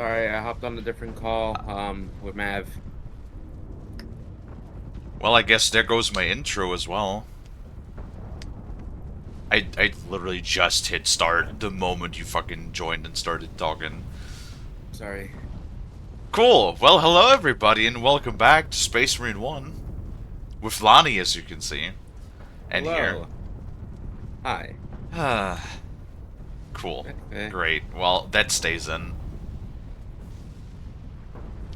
Sorry, I hopped on a different call, with Mav. Well, I guess there goes my intro as well. I literally just hit start the moment you fucking joined and started talking. Sorry. Cool. Well, hello everybody and welcome back to Space Marine 1 with Lonnie, as you can see. And here. Hello. Hi. Cool. Okay. Great. Well, that stays in.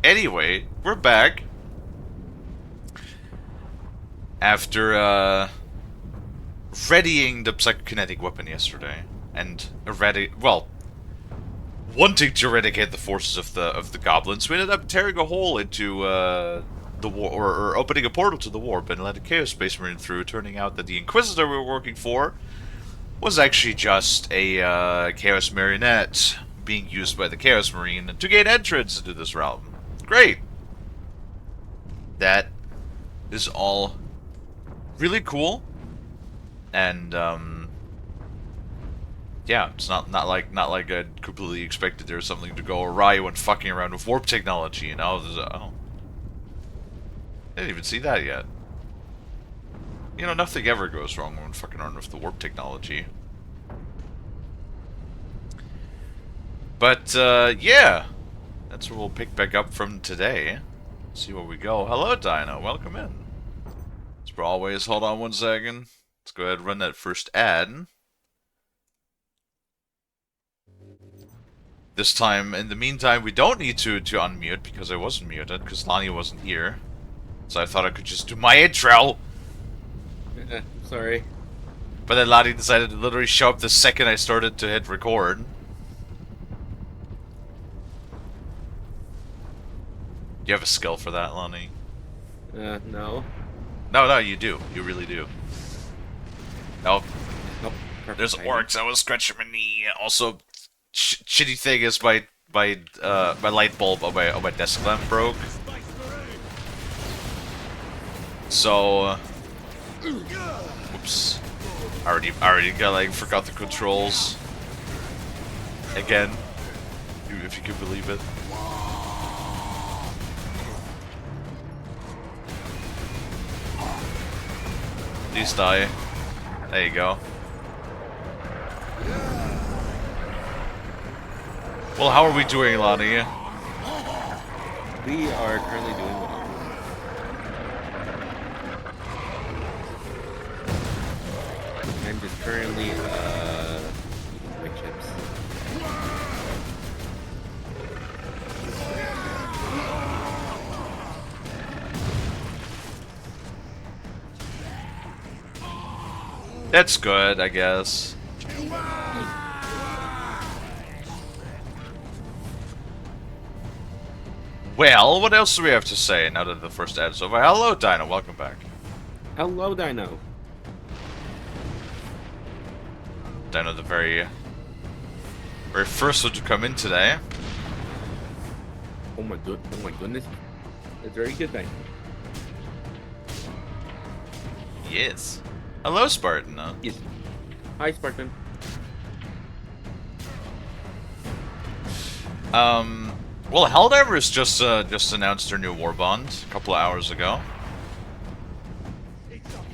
Anyway, we're back after readying the psychokinetic weapon yesterday and wanting to eradicate the forces of the goblins. We ended up tearing a hole into the war, or opening a portal to the warp, and let a Chaos Space Marine through. Turning out that the Inquisitor we were working for was actually just a Chaos Marionette being used by the Chaos Marine to gain entrance into this realm. Great. That is all really cool, and yeah, it's not like I completely expected there was something to go awry when fucking around with warp technology. Oh, I didn't even see that yet. You know, nothing ever goes wrong when fucking around with the warp technology. But yeah, that's where we'll pick back up from today. See where we go. Hello, Dino. Welcome in. As always, hold on one second. Let's go ahead and run that first ad. This time, in the meantime, we don't need to unmute because I wasn't muted because Lonnie wasn't here. So I thought I could just do my intro. Sorry. But then Lonnie decided to literally show up the second I started to hit record. Do you have a skill for that, Lonnie? No. No, you do. You really do. Nope. Nope. Perfect There's timing. orcs. I was scratching my knee. Also, shitty thing is my light bulb on my desk lamp broke. So, whoops. Already got like forgot the controls. Again, if you can believe it. Please die. There you go. Well, how are we doing, Lonnie? We are currently doing well. I'm just currently, eating my chips. That's good, I guess. Well, what else do we have to say now that the first ad is over? Hello, Dino. Welcome back. Hello, Dino. Dino, the very first one to come in today. Oh my goodness. That's very good, Dino. Yes. Hello, Spartan. Yes. Hi, Spartan. Well, Helldivers just announced their new war bond a couple of hours ago.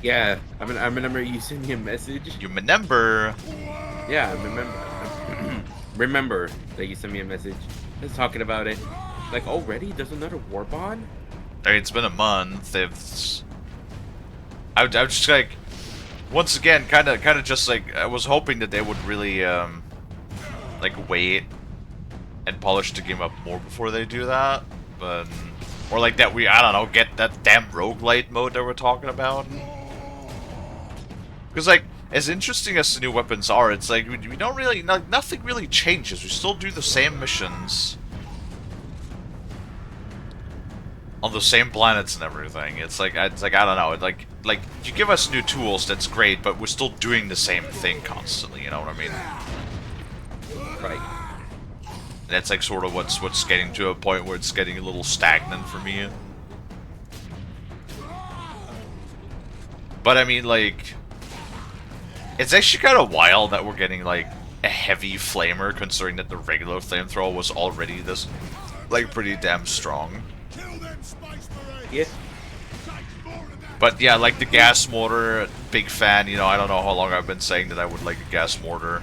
Yeah, I remember you sent me a message. You remember? Yeah, I remember. Remember that you sent me a message. Just talking about it. Like, already? There's another war bond? I mean, it's been a month. I was just like, once again, kind of just like I was hoping that they would really like wait and polish the game up more before they do that, but or like that I don't know, get that damn roguelite mode that we're talking about. Because like, as interesting as the new weapons are, it's like we don't really, nothing really changes. We still do the same missions on the same planets and everything. It's like I don't know. Like you give us new tools, that's great, but we're still doing the same thing constantly. You know what I mean? Right. That's like sort of what's getting to a point where it's getting a little stagnant for me. But I mean, like, it's actually kind of wild that we're getting like a heavy flamer, considering that the regular flamethrower was already this, like, pretty damn strong. Yeah. But yeah, like the gas mortar, big fan. You know, I don't know how long I've been saying that I would like a gas mortar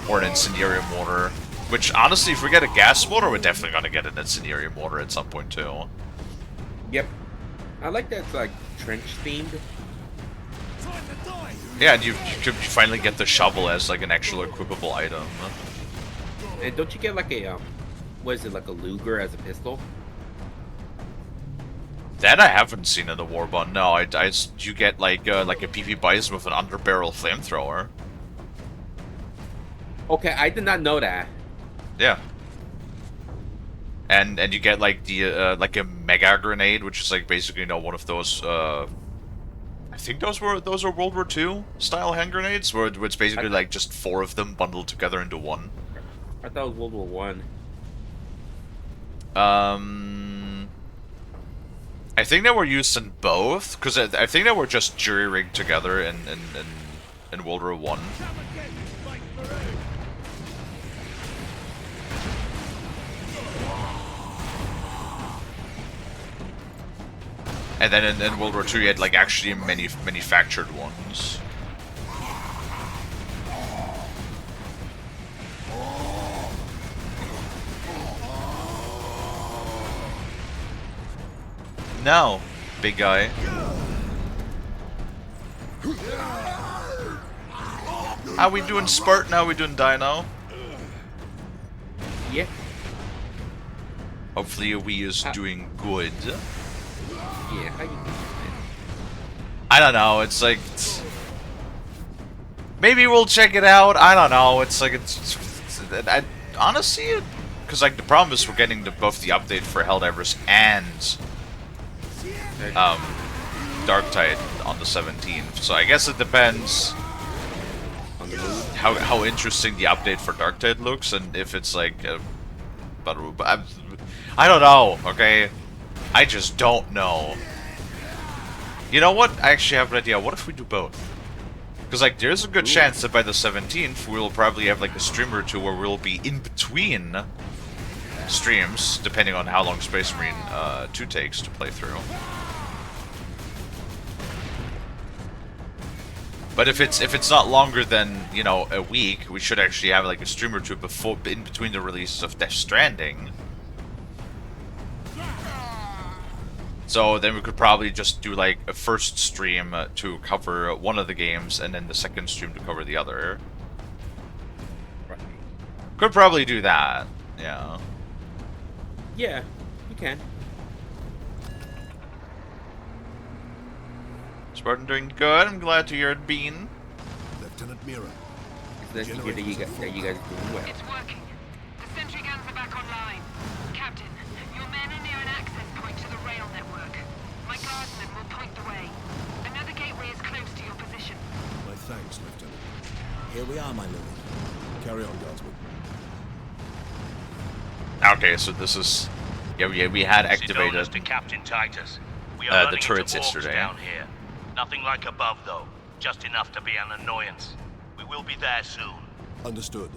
or an incendiary mortar. Which, honestly, if we get a gas mortar, we're definitely gonna get an incendiary mortar at some point too. Yep. I like that it's like trench themed. Yeah, and you could finally get the shovel as like an actual equipable item. And don't you get like a what is it, like a Luger as a pistol? That I haven't seen in the Warbond. No, you get like a PP Bison with an underbarrel flamethrower. Okay, I did not know that. Yeah. And you get like the like a mega grenade, which is like basically, you know, one of those I think those are World War II style hand grenades, where it's basically like just 4 of them bundled together into one. I thought it was World War One. I think they were used in both, because I think they were just jury-rigged together in World War One. And then in World War II, you had like actually manufactured ones. Now, big guy. How we doing, Spartan? How we doing, Dino? Yeah. Hopefully, we is doing good. Yeah. How you doing? I don't know. It's like maybe we'll check it out. I don't know. It's like honestly, because like the problem is we're getting both the update for Helldivers and Darktide on the 17th. So I guess it depends on how interesting the update for Darktide looks, and if it's like but I don't know. Okay, I just don't know. You know what? I actually have an idea. What if we do both? Because like there's a good chance that by the 17th we'll probably have like a stream or two where we'll be in between streams, depending on how long Space Marine 2 takes to play through. But if it's not longer than, you know, a week, we should actually have like a stream or two in between the releases of Death Stranding. So then we could probably just do like a first stream to cover one of the games, and then the second stream to cover the other. Right. Could probably do that. Yeah. Yeah, you can. Spartan doing good. I'm glad to hear it, Bean. Lieutenant Mira. It's nice to hear that you guys are doing well. It's working. The sentry guns are back online. Captain, your men are near an access point to the rail network. My guardsmen will point the way. Another gateway is close to your position. My thanks, Lieutenant. Here we are, my lord. Carry on, Guardsman. Okay, so this is... Yeah, we had activated to Captain Titus. We the are running turrets into orcs yesterday. down here. Nothing like above, though. Just enough to be an annoyance. We will be there soon. Understood.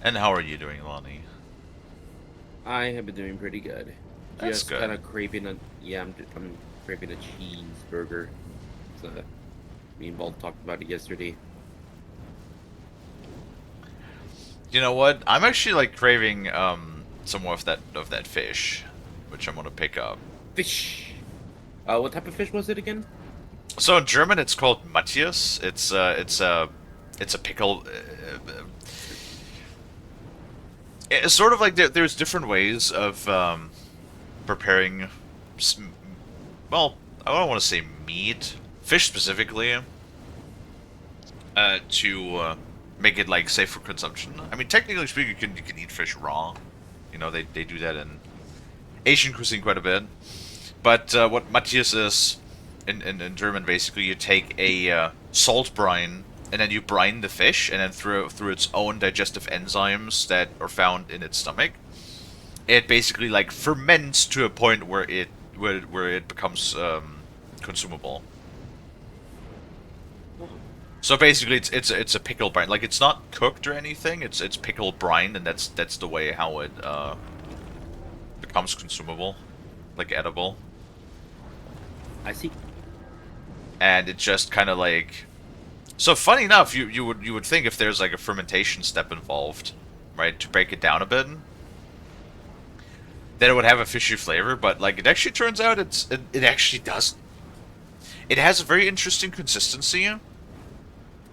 And how are you doing, Lonnie? I have been doing pretty good. That's Just good. kind of craving a I'm craving a cheeseburger. So me and Bolt talked about it yesterday. You know what? I'm actually like craving some more of that fish, which I'm gonna pick up. Fish. What type of fish was it again? So in German, it's called Matthias. It's a pickle. It's sort of like there's different ways of preparing. Well, I don't want to say meat, fish specifically, to make it like safe for consumption. I mean, technically speaking, you can eat fish raw. You know, they do that in Asian cuisine quite a bit. But what Matthias is in German, basically, you take a salt brine and then you brine the fish, and then through its own digestive enzymes that are found in its stomach, it basically like ferments to a point where it becomes consumable. So basically, it's a pickled brine. Like, it's not cooked or anything. It's pickled brine, and that's the way how it becomes consumable, like edible. I see. And it's just kind of like. So funny enough, you would think if there's like a fermentation step involved, right, to break it down a bit, then it would have a fishy flavor. But like, it actually turns out it actually does. It has a very interesting consistency.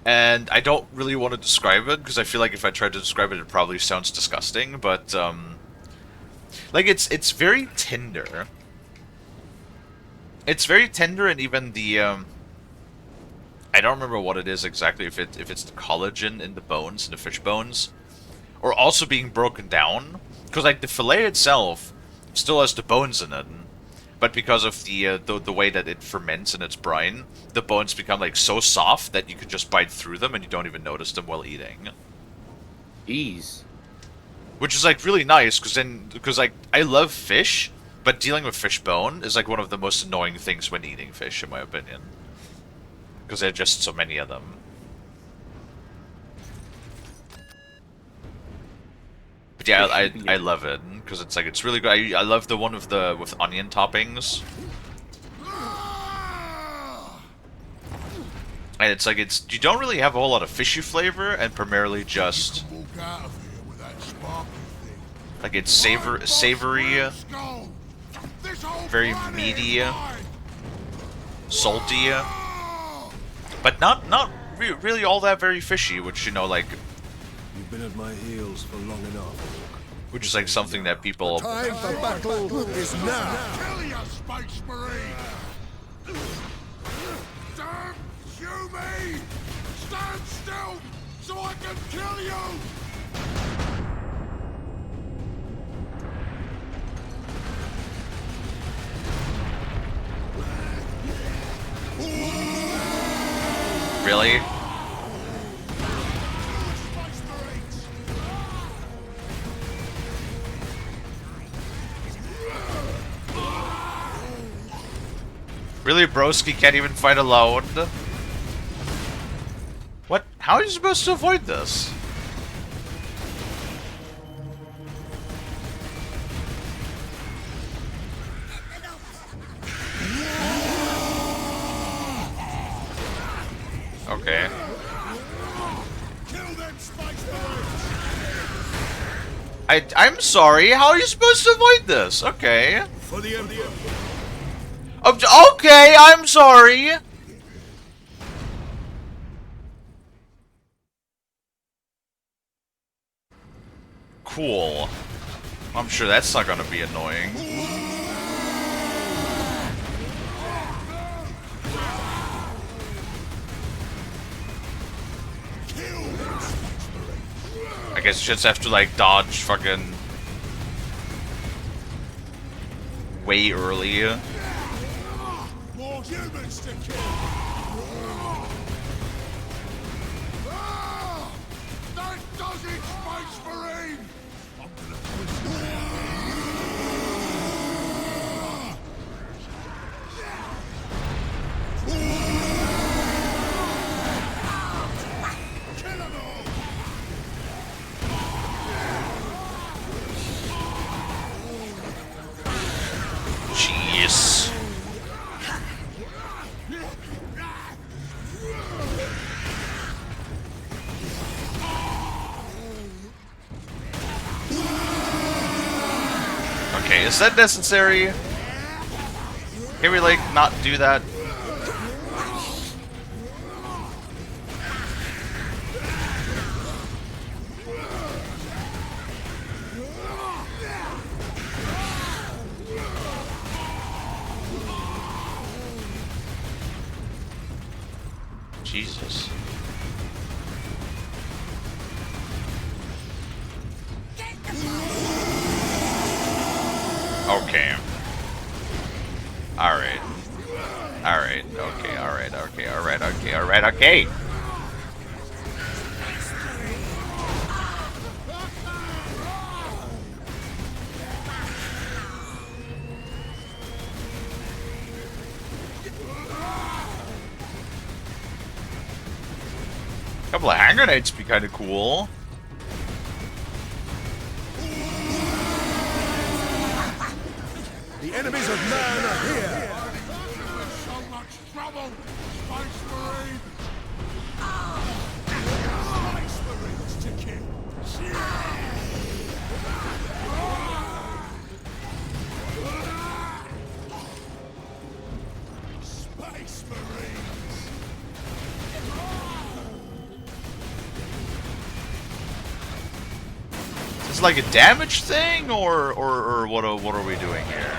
And I don't really want to describe it, because I feel like if I tried to describe it, it probably sounds disgusting, but, like, it's very tender. It's very tender, and even the, I don't remember what it is exactly, if it's the collagen in the bones, in the fish bones, or also being broken down, because, like, the fillet itself still has the bones in it, but because of the way that it ferments in its brine, the bones become like so soft that you can just bite through them and you don't even notice them while eating. Jeez. Which is like really nice, because like I love fish, but dealing with fish bone is like one of the most annoying things when eating fish, in my opinion, because there are just so many of them. But yeah, I love it because it's like it's really good. I love the one with onion toppings. And it's like you don't really have a whole lot of fishy flavor, and primarily just like it's savory, very meaty, salty, but not really all that very fishy. Which, you know, like, You've been at my heels for long enough. which is like something that people. Time for battle is now. Kill you, Space Marine! Don't shoot me! Stand still so I can kill you! Really? Space Marines! Really, Broski can't even fight alone? What? How are you supposed to avoid this? Okay. Kill them, Space Marines! I'm sorry, how are you supposed to avoid this? Okay. For the Emperor. Okay, I'm sorry. Cool. I'm sure that's not gonna be annoying. I guess you just have to, like, dodge fucking way early. More humans to kill! That does it, Space Marine! I'm gonna kill them all! Jeez. Okay, is that necessary? Can we, like, not do that? Jesus. Okay. Alright. Alright, okay, alright, okay, alright, okay, alright, okay! couple of hand grenades be kind of cool. The enemies of man are here! So much trouble! Space Marine! Space Marines to kill! Space Marines! Is this like a damage thing, or what are we doing here?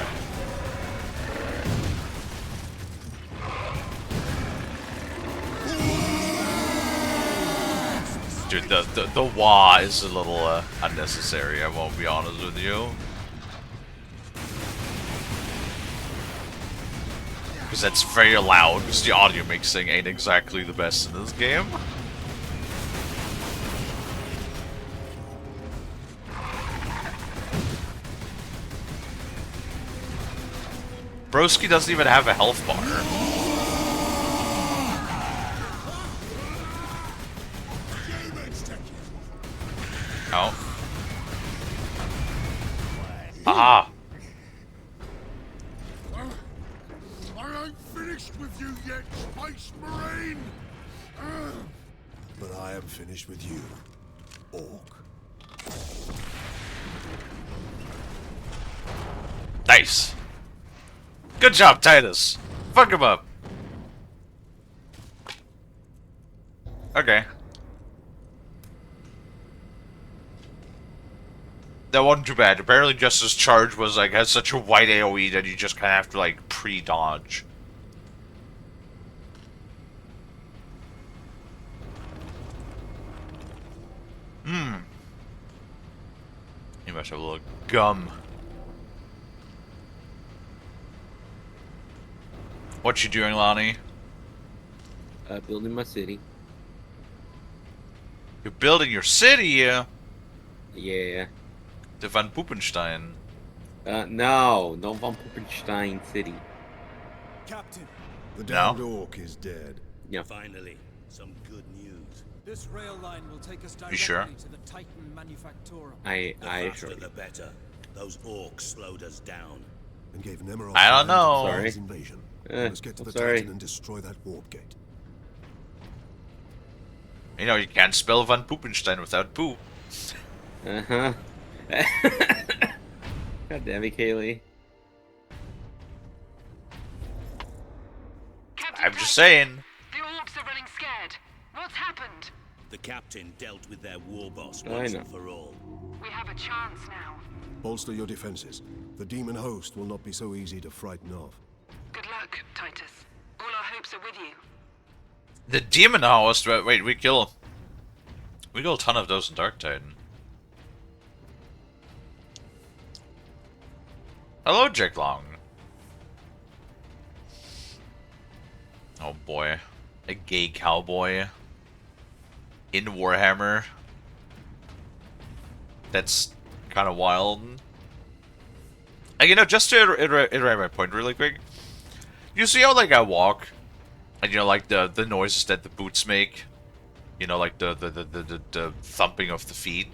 Dude, the wah is a little unnecessary, I won't be honest with you. Because that's very loud, because the audio mixing ain't exactly the best in this game. Broski doesn't even have a health bar. Oh. Aha! I ain't finished with you yet, Space Marine! But I am finished with you, Orc. Nice! Good job, Titus! Fuck him up! Okay. That wasn't too bad. Apparently just his charge was like, has such a wide AoE that you just kind of have to like pre-dodge. You must have a little gum. What you doing, Lonnie? Building my city. You're building your city, yeah? Yeah. The Van Poopenstein. No Von Puppenstein City. Captain, The damned Orc is dead. Yeah. Finally, some good news. this rail line will take us directly sure? to the Titan Manufactorum. I The assure faster you. the better. Those orcs slowed us down. And gave Nemiroff I don't time to know. plan his Sorry. invasion. Eh, Let's get to I'm the sorry. Titan and destroy that warp gate. You know, you can't spell Van Poopenstein without poo. Uh-huh. God damn it, Kalie. Captain I'm just Titus, saying. The orcs are running scared. What's happened? The captain dealt with their war boss I once know. and for all. We have a chance now. Bolster your defenses. The demon host will not be so easy to frighten off. Good luck, Titus. All our hopes are with you. The demon host. Wait, we kill a ton of those in Dark Titan. Hello, Jack Long. Oh boy, a gay cowboy in Warhammer. That's kind of wild. And, you know, just to iterate my point really quick. You see how like I walk, and you know like the noises that the boots make. You know, like the thumping of the feet.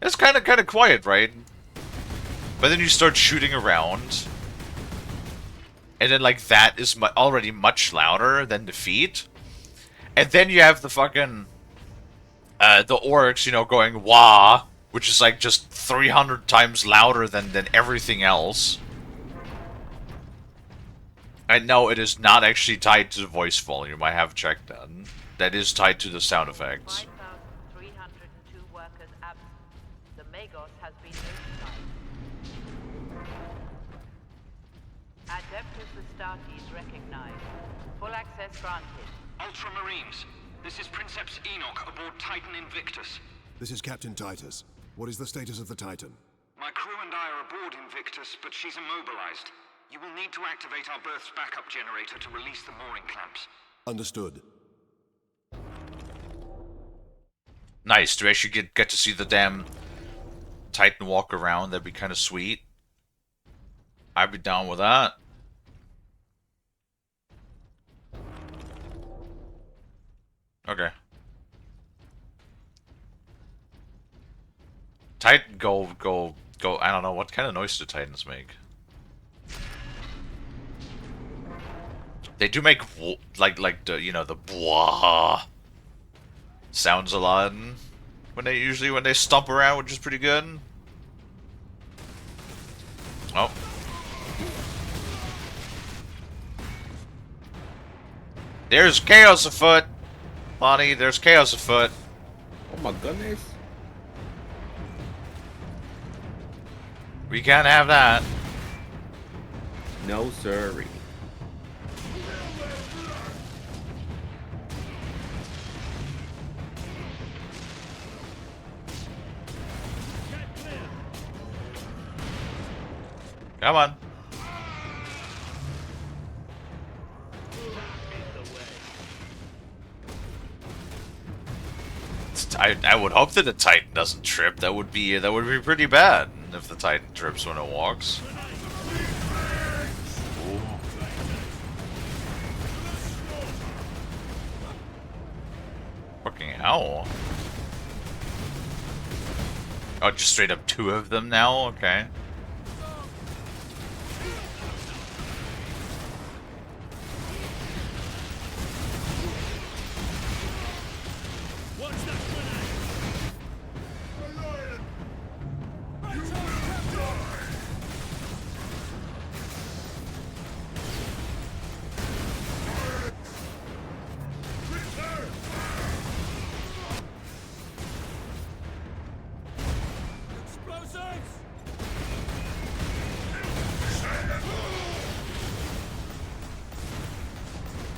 It's kind of quiet, right? But then you start shooting around, and then like that is already much louder than the feet, and then you have the fucking the orcs, you know, going wah, which is like just 300 times louder than everything else. And no, it is not actually tied to the voice volume. I have checked that. That is tied to the sound effects. 5,302 workers absent. The Magos has been notified. Adeptus Astartes recognized. Full access granted. Ultramarines, this is Princeps Enoch aboard Titan Invictus. This is Captain Titus. What is the status of the Titan? My crew and I are aboard Invictus, but she's immobilized. You will need to activate our berth's backup generator to release the mooring clamps. Understood. Nice to actually get to see the damn Titan walk around. That'd be kind of sweet. I'd be down with that. Okay. Titan, go. I don't know, what kind of noise do Titans make? They do make, like the, you know, the blah sounds a lot when they stomp around, which is pretty good. Oh. There's chaos afoot! Lonnie, there's chaos afoot. Oh my goodness. We can't have that. No sirree. Come on. I would hope that the Titan doesn't trip. That would be pretty bad if the Titan trips when it walks. Ooh. Fucking hell. Oh, just straight up 2 of them now? Okay.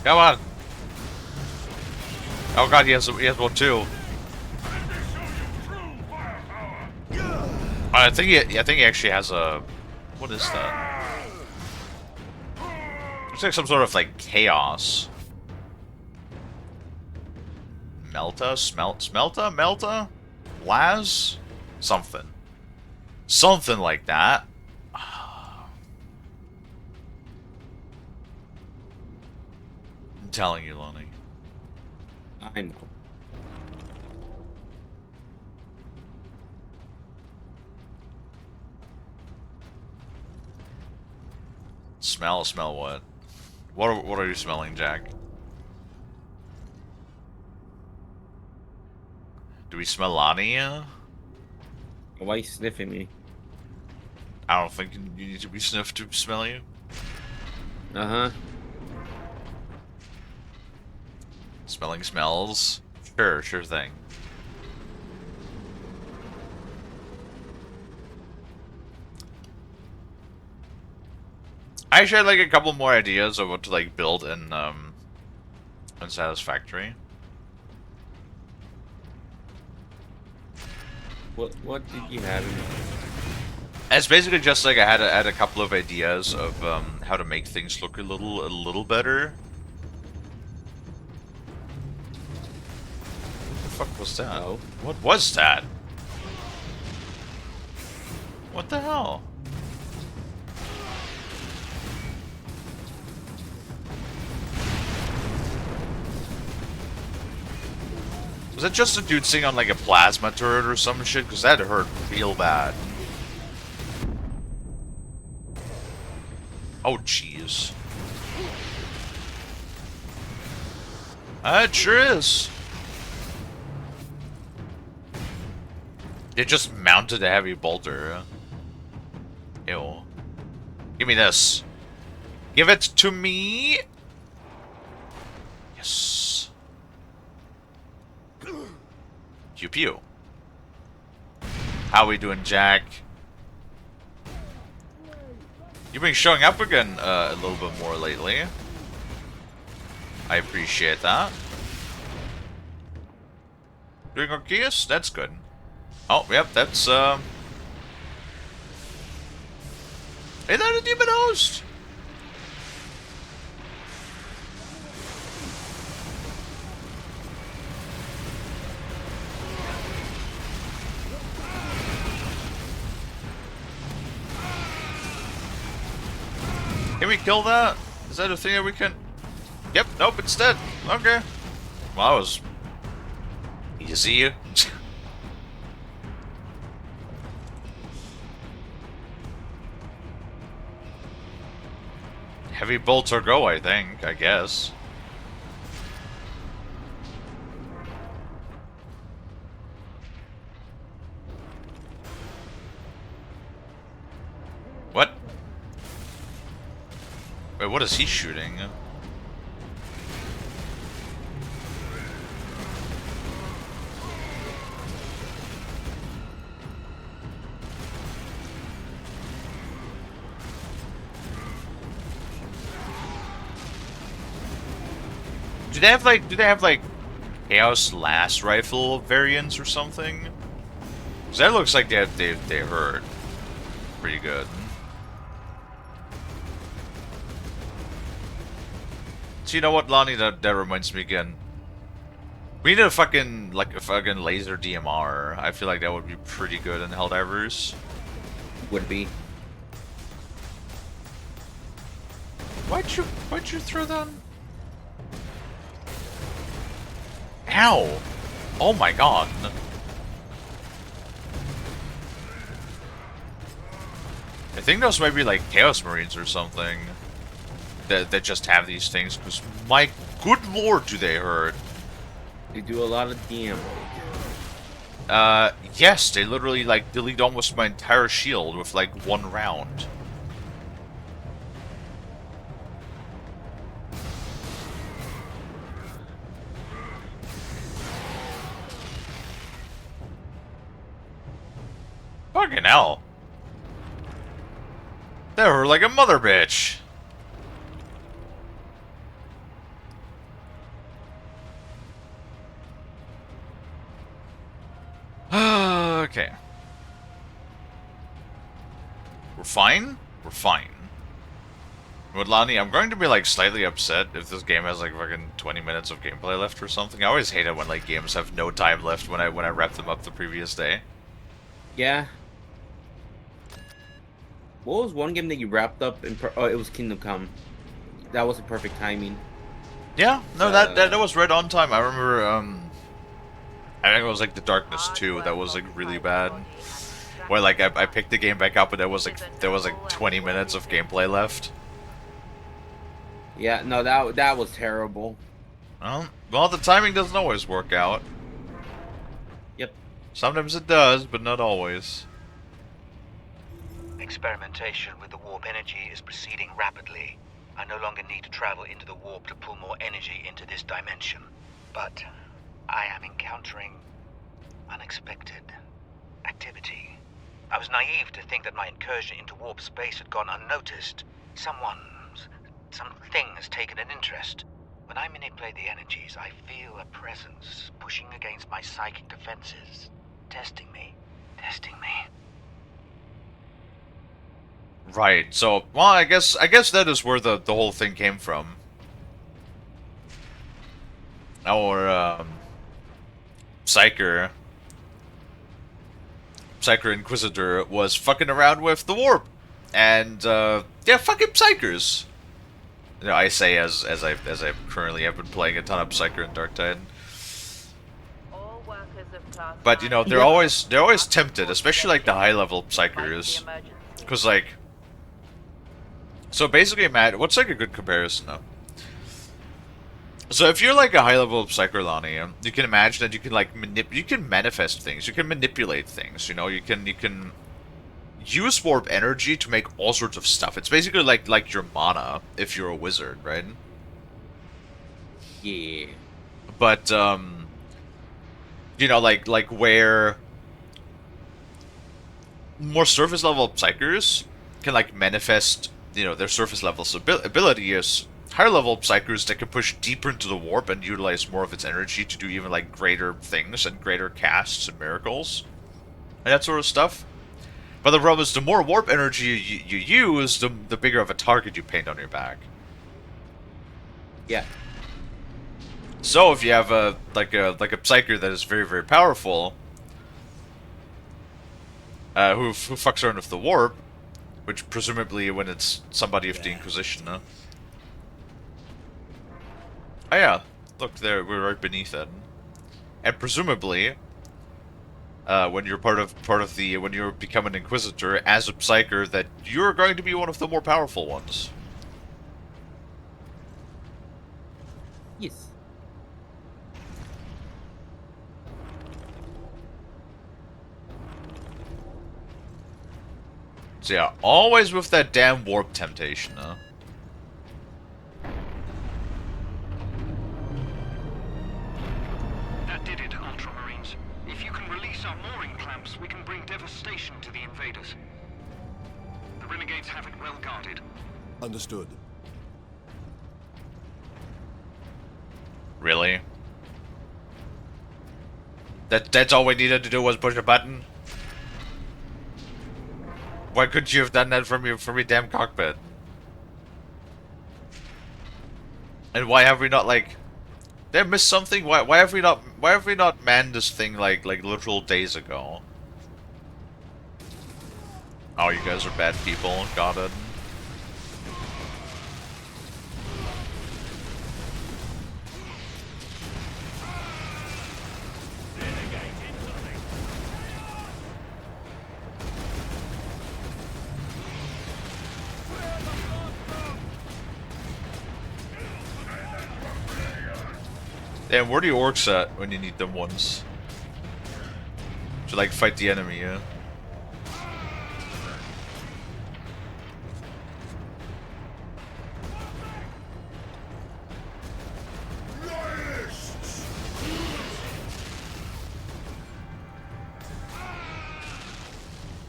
Come on! Oh god, he has one too. I think he actually has a. What is that? It's like some sort of like chaos. Smelta? Laz? Something like that. I'm telling you, Lonnie. I know. Smell what? What are you smelling, Jack? Do we smell Lonnie? Why are you sniffing me? I don't think you need to be sniffed to smell you. Uh-huh. Smelling smells. Sure thing. I actually had like a couple more ideas of what to like build in Satisfactory. What did you have in mind? It's basically just like I had a couple of ideas of how to make things look a little better. What the fuck was that? Oh. What was that? What the hell? Was that just a dude sitting on like a plasma turret or some shit? Because that hurt real bad. Oh, jeez. It sure is. It just mounted a heavy bolter. Ew. Give me this. Give it to me. Yes. Pew pew. How we doing, Jack? You've been showing up again a little bit more lately. I appreciate that. Doing Orkias? That's good. Oh, yep, that's Hey, that a demon host! Can we kill that? Is that a thing that we can... Yep, nope, it's dead. Okay. Well, that was You see? Heavy bolts or go, I think, I guess. What? Wait, what is he shooting? Do they have like Chaos Last Rifle variants or something? Cause that looks like they hurt pretty good. So you know what, Lonnie? That reminds me again. We need a fucking laser DMR. I feel like that would be pretty good in Helldivers. Would be. Why'd you throw that? Ow! Oh my god. I think those might be like Chaos Marines or something. That just have these things, because my good lord do they hurt. They do a lot of damage. Yes, they literally like delete almost my entire shield with like one round. Fucking hell. They were like a mother bitch. Okay. We're fine? We're fine. But Lonnie, I'm going to be like slightly upset if this game has like fucking 20 minutes of gameplay left or something. I always hate it when like games have no time left when I wrap them up the previous day. Yeah. What was one game that you wrapped up in? Oh, it was Kingdom Come. That was a perfect timing. Yeah, no, that was right on time. I remember, I think it was like The Darkness 2 that was like really bad. Where like I picked the game back up and there was like 20 minutes of gameplay left. Yeah, no, that was terrible. Well, the timing doesn't always work out. Yep. Sometimes it does, but not always. Experimentation with the warp energy is proceeding rapidly. I no longer need to travel into the warp to pull more energy into this dimension. But I am encountering unexpected activity. I was naive to think that my incursion into warp space had gone unnoticed. Something has taken an interest. When I manipulate the energies, I feel a presence pushing against my psychic defenses, testing me. Right. So, well, I guess that is where the whole thing came from. Our Psyker Inquisitor was fucking around with the warp, and yeah, fucking Psykers. You know, I say as I currently have been playing a ton of Psyker and Dark Tide. But you know, they're always tempted, especially like the high level Psykers, because like. So basically, Matt, what's like a good comparison though? So if you're like a high-level Psyker, Lonnie, you can imagine that you can like you can manifest things, you can manipulate things, you know, you can use warp energy to make all sorts of stuff. It's basically like your mana if you're a wizard, right? Yeah. But you know, like where more surface level Psykers can like manifest, you know, their surface level ability is higher level Psykers that can push deeper into the warp and utilize more of its energy to do even like greater things and greater casts and miracles and that sort of stuff. But the problem is, the more warp energy you use, the bigger of a target you paint on your back. Yeah. So if you have a Psyker that is very, very powerful, who fucks around with the warp, which presumably when it's somebody of the Inquisition, huh? Oh yeah, look there, we're right beneath it. And presumably, when you're when you become an Inquisitor as a Psyker, that you're going to be one of the more powerful ones. Yes. So yeah, always with that damn warp temptation, huh? That did it, Ultramarines. If you can release our mooring clamps, we can bring devastation to the invaders. The renegades have it well guarded. Understood. Really? That's all we needed to do was push a button? Why couldn't you have done that from your damn cockpit? And why have we not, like, did I miss something? Why have we not manned this thing like literal days ago? Oh, you guys are bad people. Got it. Damn, where are the orcs at when you need them once? To like fight the enemy, yeah?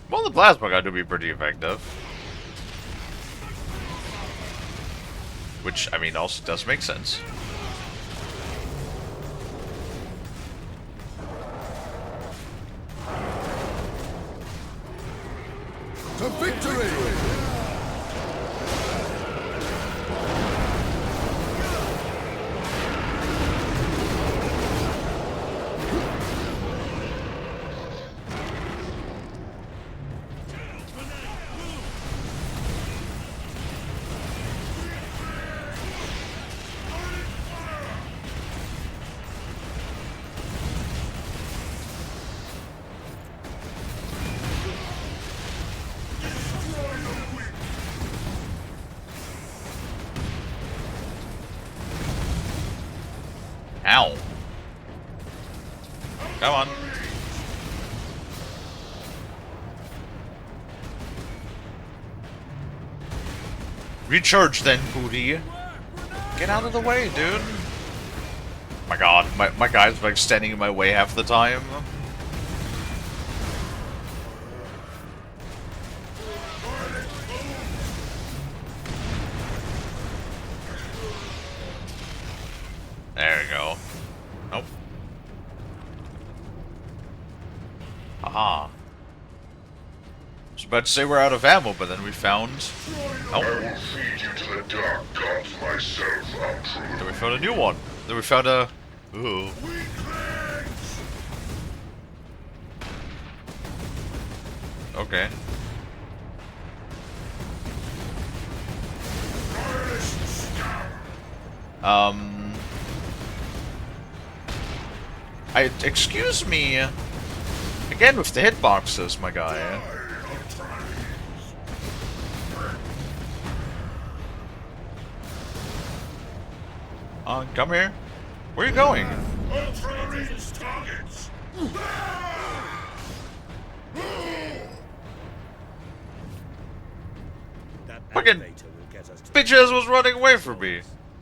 Well, the plasma gun would be pretty effective. Which, I mean, also does make sense. To victory! Ow. Come on. Recharge then, booty. Get out of the way, dude. My god, my guy's like standing in my way half the time. There we go. Nope. Aha. I was about to say we're out of ammo, but then we found... I will feed you to the dark gods myself, Ultra. Then we found a new one. Then we found a... Ooh. Okay. Excuse me. Again with the hitboxes, my guy. Come here. Where are you going? Ultramarines targets. Fucking bitches was running away from me.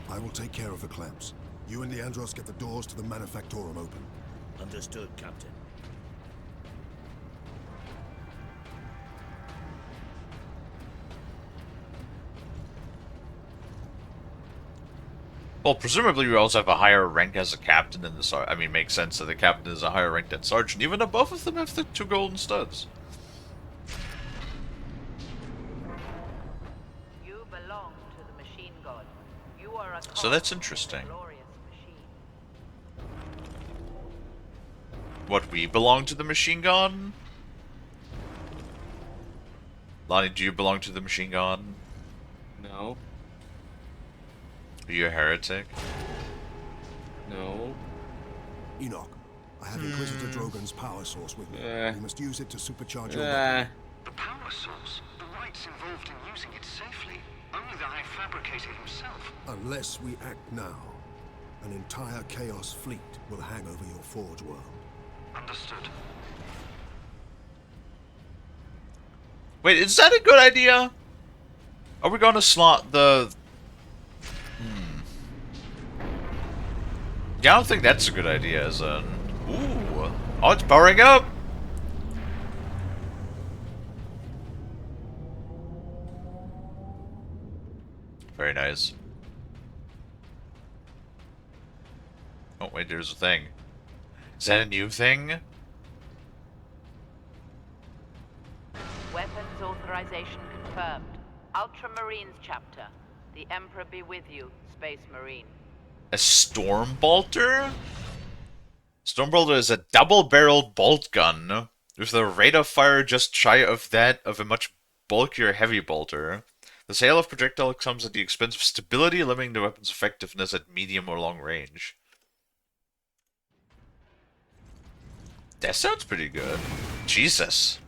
I will take care of the clamps. You and Leandros get the doors to the Manufactorum open. Understood, Captain. Well, presumably you also have a higher rank as a captain than the sergeant. I mean, makes sense that the captain is a higher rank than sergeant, even though both of them have the 2 golden studs. You belong to the machine god. You are a So that's interesting. glorious machine. What, we belong to the machine gun? Lonnie, do you belong to the machine gun? No. Are you a heretic? No. Enoch, I have Inquisitor Drogon's power source with me. We must use it to supercharge your Uh, The power source? The rights involved in using it safely. Only the High Fabricator himself. Unless we act now, an entire Chaos fleet will hang over your Forge world. Understood. Wait, is that a good idea? Are we gonna slot the... Yeah, I don't think that's a good idea, as in... Ooh. Oh, it's powering up! Very nice. Oh, wait, there's a thing. Is that a new thing? Weapons authorization confirmed. Ultramarines chapter. The Emperor be with you, Space Marine. A Stormbolter? Stormbolter is a double-barreled bolt gun with a rate of fire just shy of that of a much bulkier heavy bolter. The sale of projectile comes at the expense of stability, limiting the weapon's effectiveness at medium or long range. That sounds pretty good. Jesus.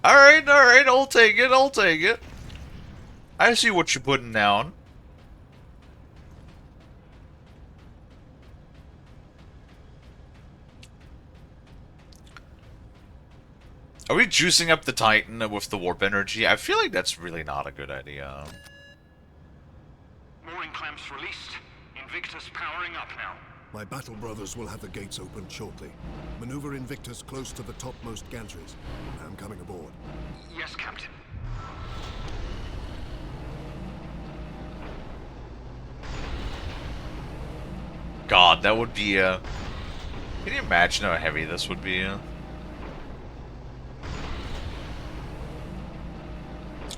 Alright, I'll take it. I see what you're putting down. Are we juicing up the Titan with the warp energy? I feel like that's really not a good idea. Mooring clamps released. Invictus powering up now. My battle brothers will have the gates opened shortly. Maneuver Invictus close to the topmost gantries. I'm coming aboard. Yes, Captain. God, that would be Can you imagine how heavy this would be?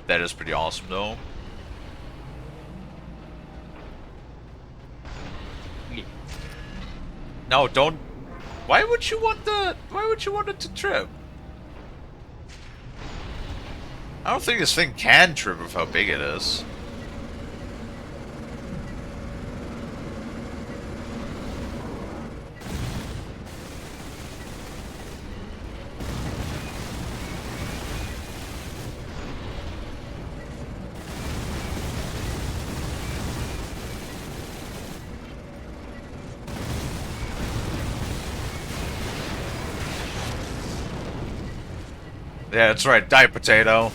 That is pretty awesome, though. No, don't. Why would you want it to trip? I don't think this thing can trip with how big it is. Yeah, that's right. Die, potato.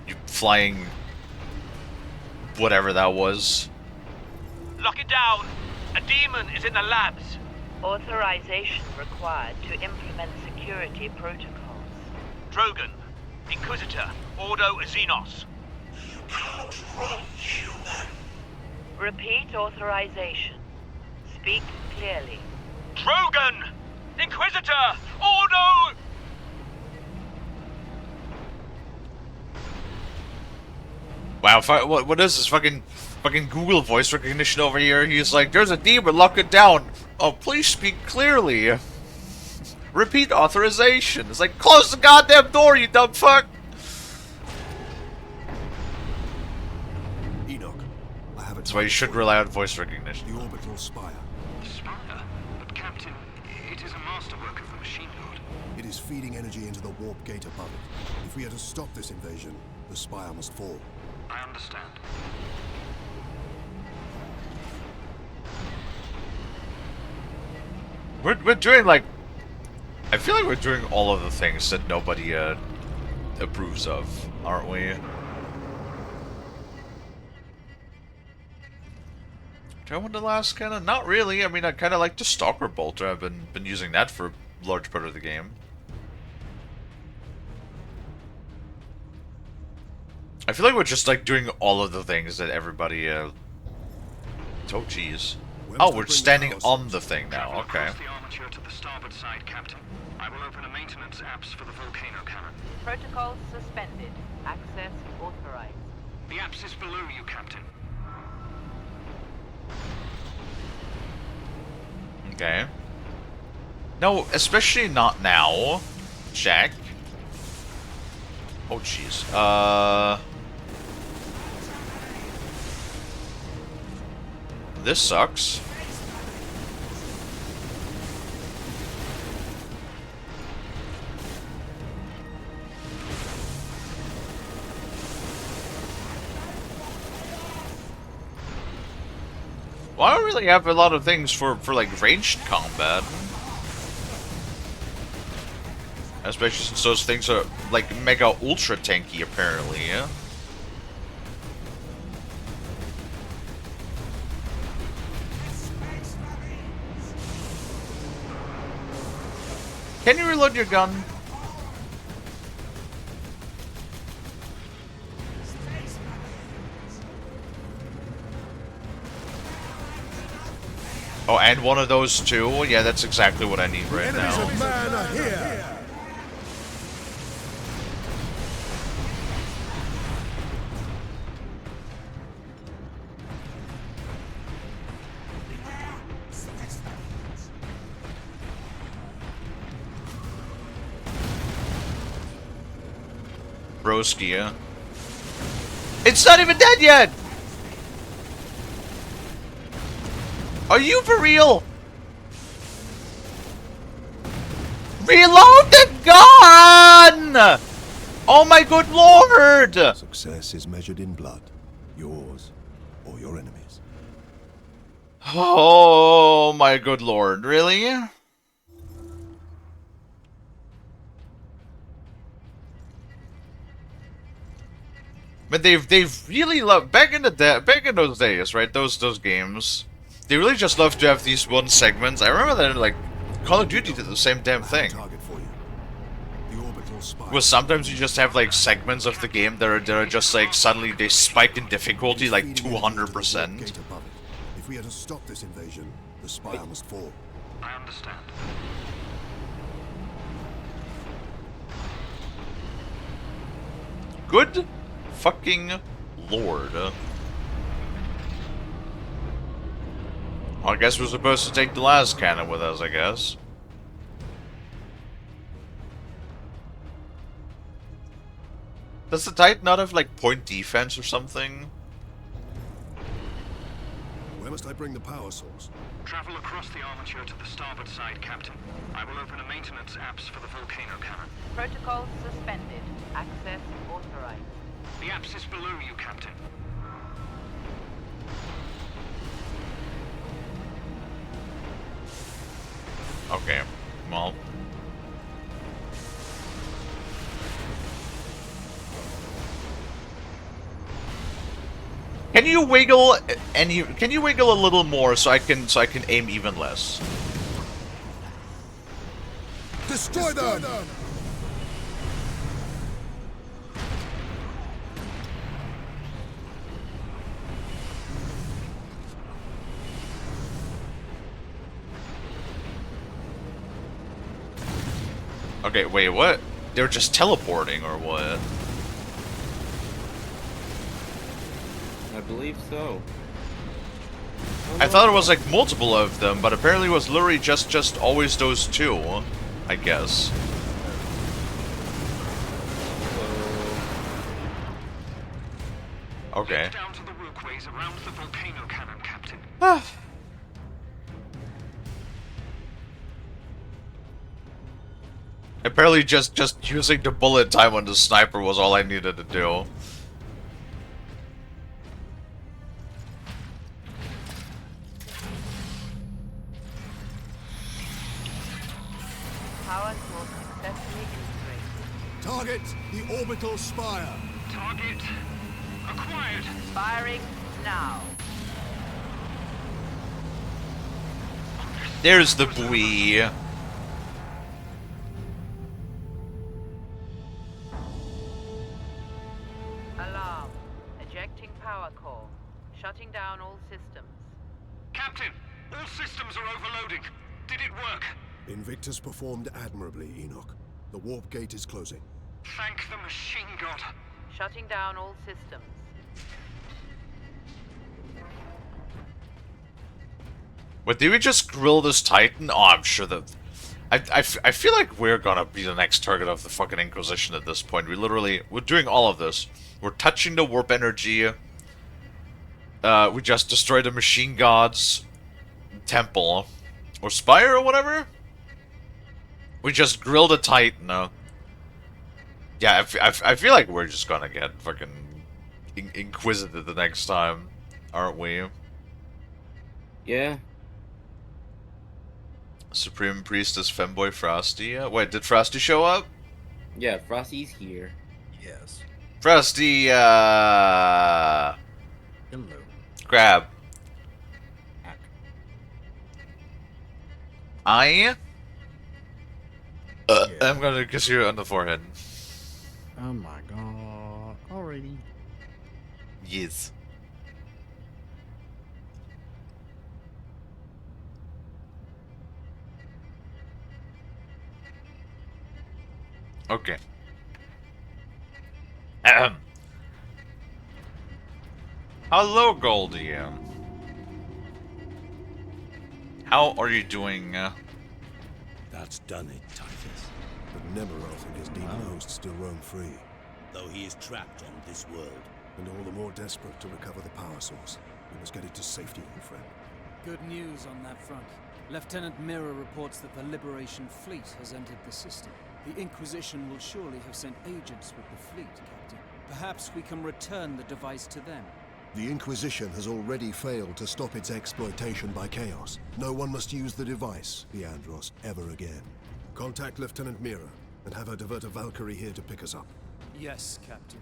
You flying... whatever that was. Lock it down! A demon is in the labs! Authorization required to implement security protocols. Drogon, Inquisitor, Ordo Xenos. You cannot run, human. Repeat authorization. Speak clearly. Drogon! Inquisitor! Ordo! Wow, what is this fucking Google voice recognition over here? He's like, there's a demon, lock it down. Oh, please speak clearly. Repeat authorization. It's like, close the goddamn door, you dumb fuck. Enoch, I have a That's why you should rely on voice recognition. the orbital spire. Spire? But Captain, it is a masterwork of the machine god. It is feeding energy into the warp gate above it. If we are to stop this invasion, the spire must fall. I understand. We're doing like, I feel like we're doing all of the things that nobody approves of, aren't we? Do I want the last cannon? Not really. I mean, I kind of like the Stalker Bolter. I've been using that for a large part of the game. I feel like we're just like doing all of the things that everybody. Oh, jeez. Oh, we're standing on the thing now. Okay. Across the armature to the starboard side, Captain. I will open a maintenance apps for the volcano cannon. Protocols suspended. Access authorized. The apps is below you, Captain. Okay. No, especially not now. Check. Oh, jeez. This sucks. Well, I don't really have a lot of things for like ranged combat. Especially since those things are like mega ultra tanky apparently, yeah? Can you reload your gun? Oh, and one of those too? Yeah, that's exactly what I need right now. Enemies of man are here! Broski, it's not even dead yet! Are you for real? Reload the gun! Oh my good lord! Success is measured in blood. Yours or your enemies. Oh my good lord, really? But they've really loved back in those days, right? Those games. They really just love to have these one segments. I remember that like Call of Duty did the same damn thing. Target for you. The orbital spire. Well, sometimes you just have like segments of the game that are just like suddenly they spike in difficulty like 200%. Gate above it. If we are to stop this invasion, the spire must fall. I understand. Good fucking lord. I guess we're supposed to take the last cannon with us, I guess. Does the Titan not have, like, point defense or something? Where must I bring the power source? Travel across the armature to the starboard side, Captain. I will open a maintenance apps for the volcano cannon. Protocols suspended. Access authorized. The apps is below you, Captain. Okay, well. Can you wiggle can you wiggle a little more so I can aim even less? Destroy them! Okay, wait, what? They're just teleporting or what? I believe so. I thought it was like multiple of them, but apparently it was literally just always those two, I guess. Okay. Head down to the walkways around the volcano cannon, Captain. Apparently just using the bullet time on the sniper was all I needed to do. Power source successfully integrated. Target the orbital spire. Target acquired. Firing now. There's the buoy. Alarm. Ejecting power core. Shutting down all systems. Captain, all systems are overloading. Did it work? Invictus performed admirably, Enoch. The warp gate is closing. Thank the machine god. Shutting down all systems. But did we just grill this Titan? Oh, I'm sure that... I feel like we're gonna be the next target of the fucking Inquisition at this point. We're doing all of this. We're touching the warp energy. We just destroyed a machine god's temple. Or spire or whatever? We just grilled a titan. Yeah, I feel like we're just gonna get fucking inquisited the next time, aren't we? Yeah. Supreme Priestess Femboy Frosty. Wait, did Frosty show up? Yeah, Frosty's here. Yes. Frosty, Hello. grab. I'm gonna kiss you on the forehead. Oh my god. Already. Yes. Okay. Hello, Goldie. How are you doing? That's done it, Titus. But Nemeroth and his demon host still roam free. Though he is trapped on this world. And all the more desperate to recover the power source. We must get it to safety, old friend. Good news on that front. Lieutenant Mirror reports that the Liberation Fleet has entered the system. The Inquisition will surely have sent agents with the fleet, Captain. Perhaps we can return the device to them. The Inquisition has already failed to stop its exploitation by Chaos. No one must use the device, Leandros, ever again. Contact Lieutenant Mira, and have her divert a Valkyrie here to pick us up. Yes, Captain.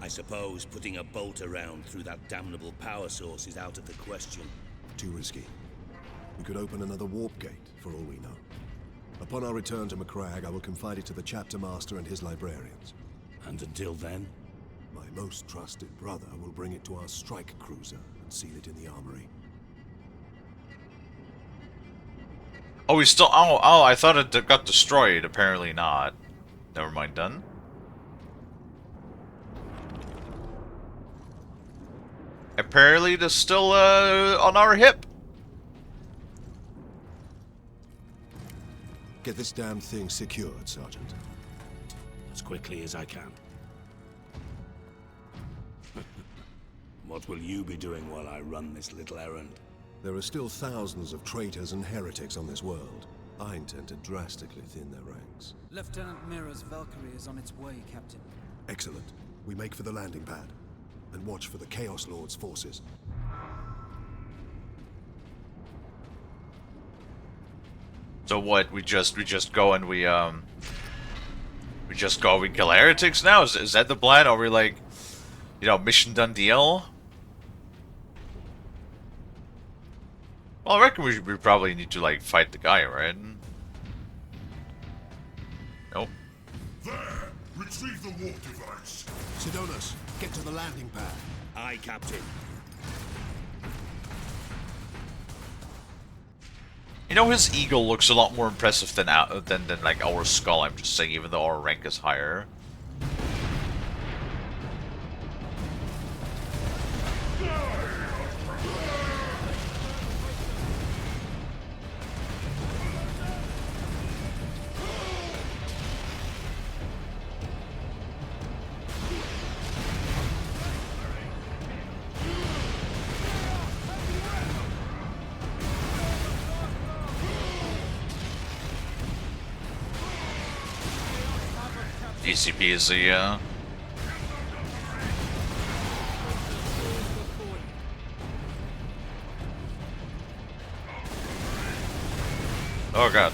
I suppose putting a bolt around through that damnable power source is out of the question. Too risky. We could open another warp gate, for all we know. Upon our return to Macragge, I will confide it to the chapter master and his librarians. And until then? My most trusted brother will bring it to our strike cruiser and seal it in the armory. Oh, we still. Oh, I thought it got destroyed. Apparently not. Never mind, done. Apparently it is still on our hip. Get this damn thing secured, Sergeant. As quickly as I can. What will you be doing while I run this little errand? There are still thousands of traitors and heretics on this world. I intend to drastically thin their ranks. Lieutenant Mirror's Valkyrie is on its way, Captain. Excellent. We make for the landing pad. And watch for the Chaos Lord's forces. So what? We just go and we just go. We kill heretics now. Is that the plan? Are we like, you know, mission done deal? Well, I reckon we probably need to like fight the guy, right? Nope. There! Retrieve the warp device. Sidonus, get to the landing pad. Aye, Captain. You know, his eagle looks a lot more impressive than like our skull. I'm just saying, even though our rank is higher. Easy peasy, yeah. Oh god.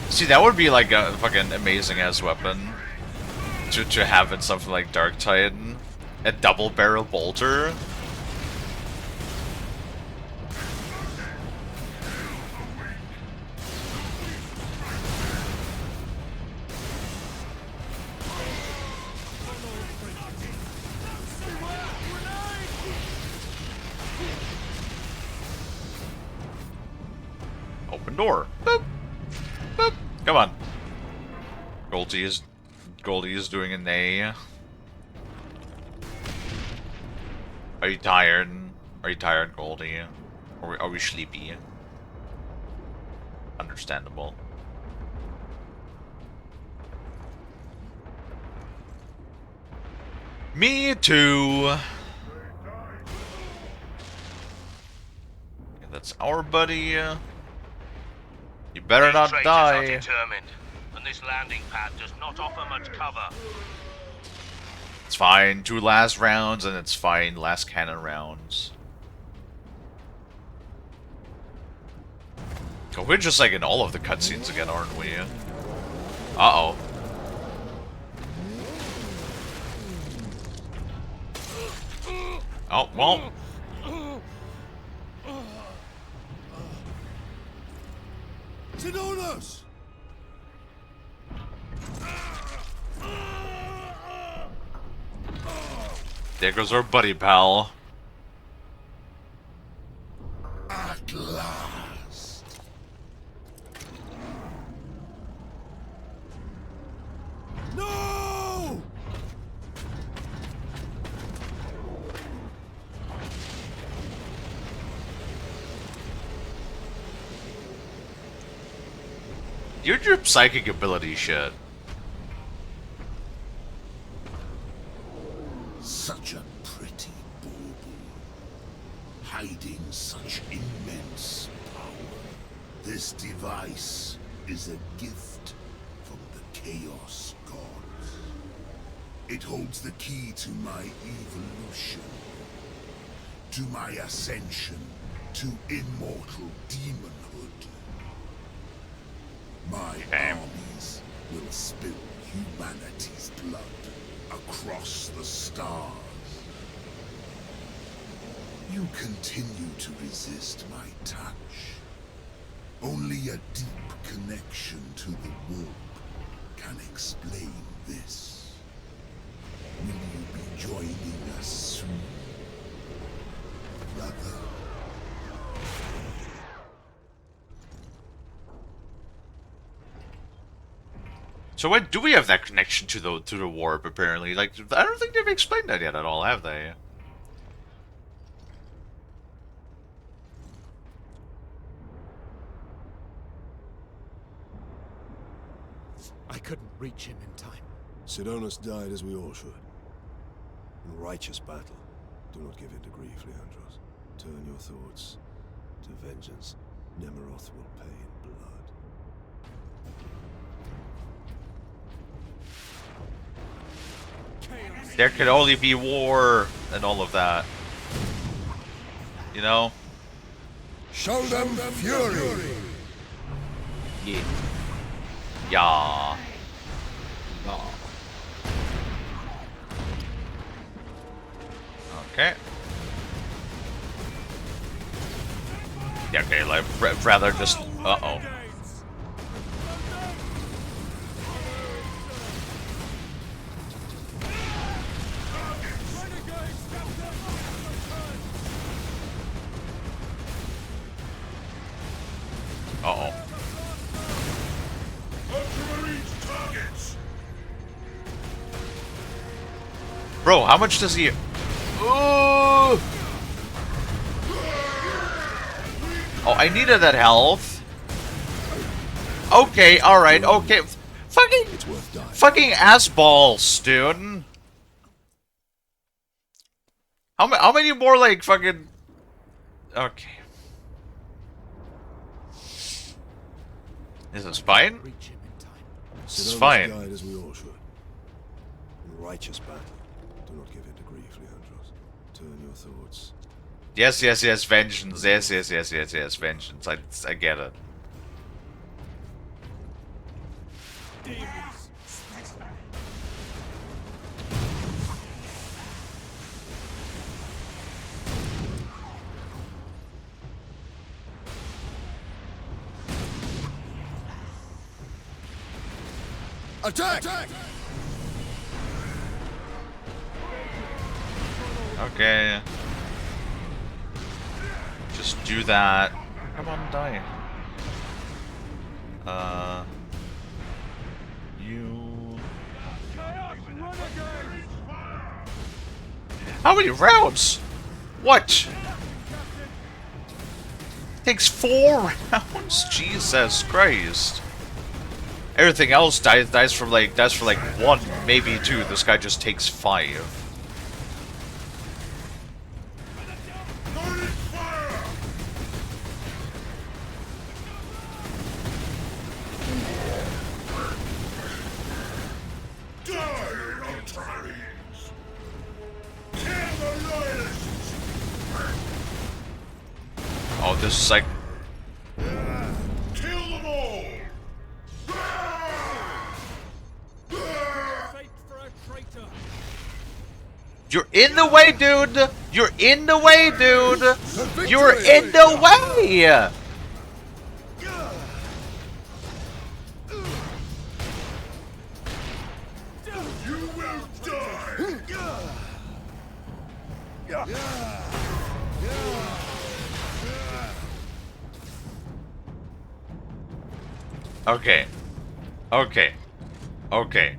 See, that would be like a fucking amazing ass weapon to have in something like Dark Titan. A double barrel bolter. Open door. Boop. Boop. Come on. Goldie is doing a nay. Are you tired? Are you tired, Goldie? Are we sleepy? Me too. And that's our buddy. You better These not traitors die. are determined, and this landing pad does not offer much cover. It's fine. 2 last rounds, and it's fine. Last cannon rounds. Oh, we're just like in all of the cutscenes again, aren't we? Uh-oh. Oh, well. Sidonis! There goes our buddy pal. At last. No! Your psychic ability shit. Such a pretty bauble, hiding such immense power. This device is a gift from the Chaos Gods. It holds the key to my evolution, to my ascension to immortal demonhood. My armies will spill humanity's blood across the stars. You continue to resist my touch. Only a deep connection to the warp can explain this. Will you be joining us soon, brother? So when do we have that connection to the warp? Apparently, like I don't think they've explained that yet at all, have they? I couldn't reach him in time. Sidonis died as we all should. In righteous battle. Do not give in to grief, Leandros. Turn your thoughts to vengeance. Nemeroth will pay in blood. There could only be war and all of that. You know? Show them fury! Yeah. Yeah. No. Okay. Yeah, okay, like, rather just... Uh-oh. Uh-oh. Bro, how much does he... Ooh! Oh, I needed that health. Okay, alright, okay. Fucking ass balls, dude. How many more, like, fucking... Okay. Is this fine? It's fine. Died as we all should. In righteous battle. Do not give in to grief, Leandros. Turn your thoughts. Yes, yes, yes, vengeance. Yes, yes, yes, yes, yes, vengeance. I get it. Attack! Okay. Just do that. Come on, die. You... How many rounds? What? Takes 4 rounds? Jesus Christ. Everything else dies for like 1, maybe 2. This guy just takes 5. Oh, this is like... Kill them all! Fate for a traitor. You're in the way, dude! You're in the way, dude! You're in the way! You will die! Okay. Okay. Okay.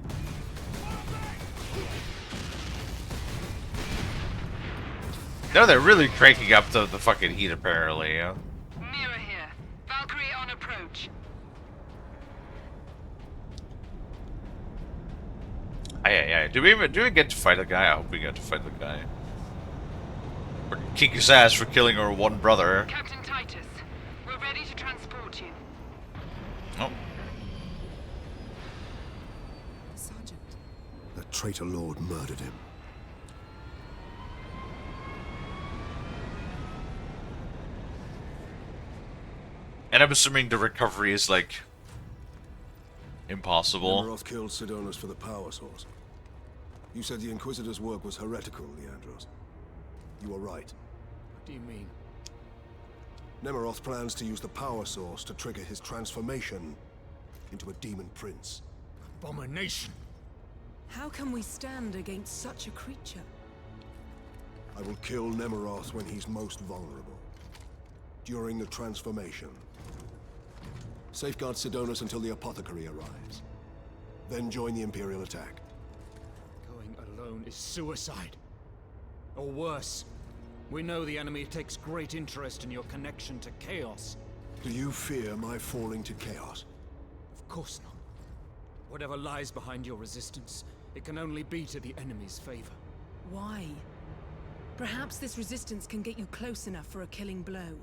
No, they're really cranking up the fucking heat, apparently, yeah? Mirror here. Valkyrie on approach. Aye. Do we get to fight a guy? I hope we get to fight the guy. Or kick his ass for killing our one brother. Captain Titus, we're ready to transport you. Oh. Sergeant. The traitor lord murdered him. And I'm assuming the recovery is, like, impossible. Nemiroth killed Sidonus for the power source. You said the Inquisitor's work was heretical, Leandros. You were right. What do you mean? Nemiroth plans to use the power source to trigger his transformation into a demon prince. Abomination! How can we stand against such a creature? I will kill Nemiroth when he's most vulnerable. During the transformation. Safeguard Sidonus until the apothecary arrives. Then join the Imperial attack. Going alone is suicide. Or worse. We know the enemy takes great interest in your connection to chaos. Do you fear my falling to chaos? Of course not. Whatever lies behind your resistance, it can only be to the enemy's favor. Why? Perhaps this resistance can get you close enough for a killing blow.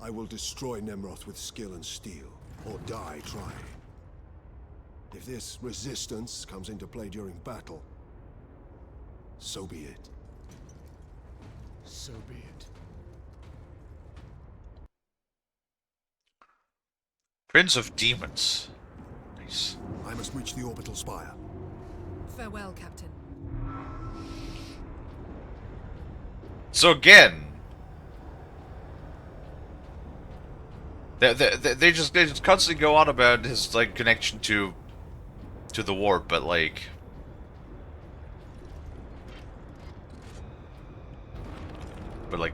I will destroy Nemiroth with skill and steel, or die trying. If this resistance comes into play during battle, so be it. So be it. Prince of Demons. Nice. I must reach the orbital spire. Farewell, Captain. So again, they just constantly go on about his like connection to the warp, but like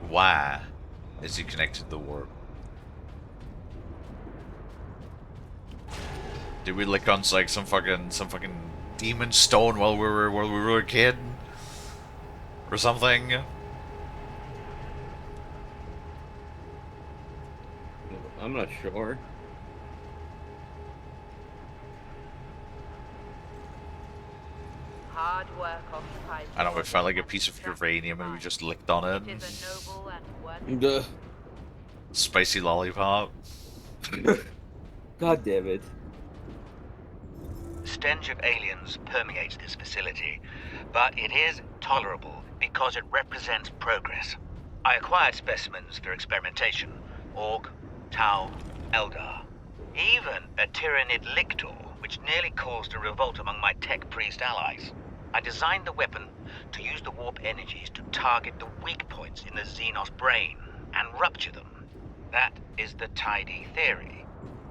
why is he connected to the warp? Did we lick on like some fucking demon stone while we were a kid or something? I'm not sure. Hard work occupies. I don't know, we found like a piece of uranium and we just licked on it. It is a noble and Duh. Spicy lollipop. God damn it. Stench of aliens permeates this facility, but it is tolerable because it represents progress. I acquired specimens for experimentation. Orc, Tau, Eldar. Even a Tyranid Lictor, which nearly caused a revolt among my tech priest allies. I designed the weapon to use the warp energies to target the weak points in the Xenos brain and rupture them. That is the tidy theory.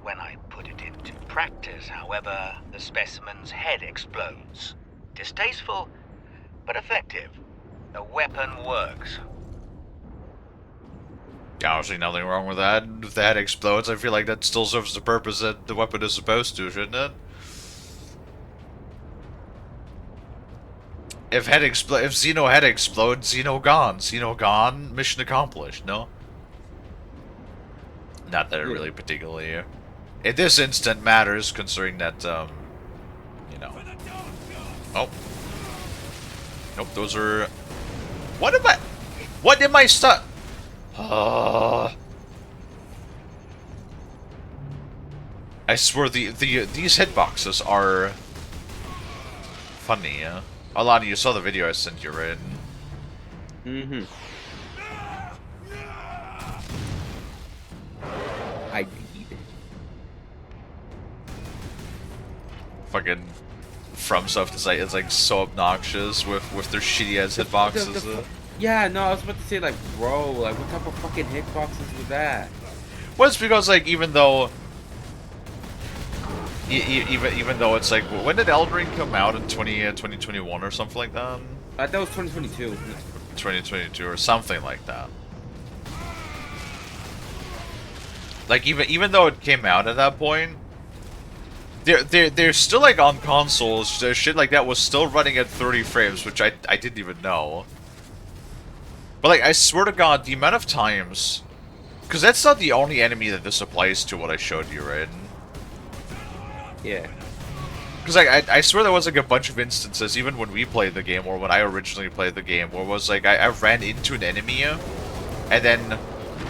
When I put it into practice, however, the specimen's head explodes. Distasteful, but effective. The weapon works. Obviously nothing wrong with that. If the head explodes, I feel like that still serves the purpose that the weapon is supposed to, shouldn't it? If Xeno head explodes, Xeno gone. Xeno gone, mission accomplished, no? Not that it really particularly... in this instant matters, considering that, you know... Oh. Nope, those are... What am I stuck? I swear these hitboxes are funny, yeah? Alani, you saw the video I sent you, right? Mm-hmm. fucking From stuff is like so obnoxious with their shitty ass hitboxes. Yeah, no, I was about to say like, bro, like what type of fucking hitboxes was that? Well, it's because like even though it's like, when did Elden Ring come out, in 2021 or something like that? That was 2022. 2022 or something like that. Like even though it came out at that point, they're still like on consoles. Their shit like that was still running at 30 frames, which I didn't even know. But like, I swear to God, the amount of times, because that's not the only enemy that this applies to. What I showed you, right? Yeah. Because like, I swear there was like a bunch of instances, even when we played the game, or when I originally played the game, where it was like I ran into an enemy, and then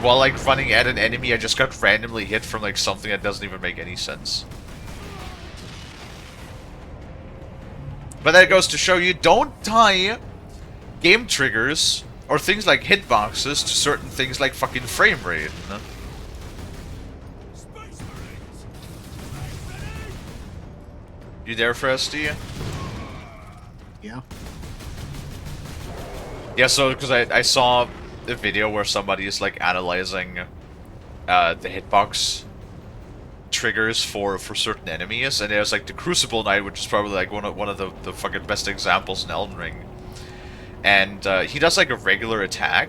while like running at an enemy, I just got randomly hit from like something that doesn't even make any sense. But that goes to show you, don't tie game triggers or things like hitboxes to certain things like fucking frame rate. You there, Frosty? Yeah. Yeah, so, because I saw a video where somebody is, like, analyzing the hitbox triggers for certain enemies, and there's, like, the Crucible Knight, which is probably, like, one of the fucking best examples in Elden Ring. And, he does, like, a regular attack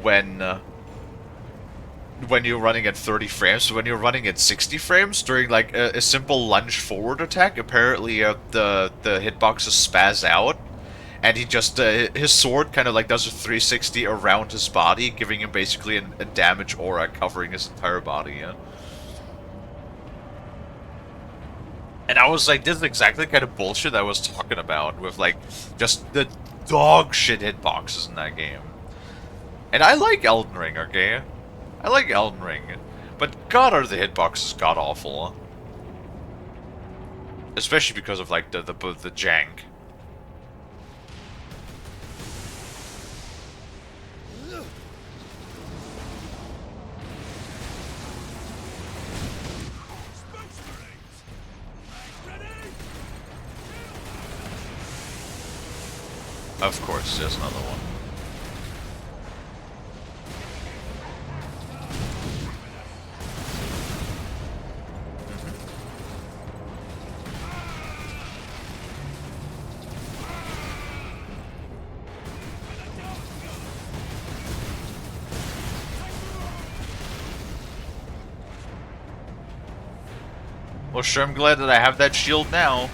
when you're running at 30 frames. So when you're running at 60 frames during like a simple lunge forward attack, apparently the hitboxes spaz out, and he just his sword kind of like does a 360 around his body, giving him basically a damage aura covering his entire body. Yeah? And I was like, this is exactly the kind of bullshit I was talking about, with like just the dog shit hitboxes in that game. And I like Elden Ring, okay? I like Elden Ring, but God, are the hitboxes god-awful. Especially because of, like, the jank. Of course, there's another one. Well, sure, I'm glad that I have that shield now.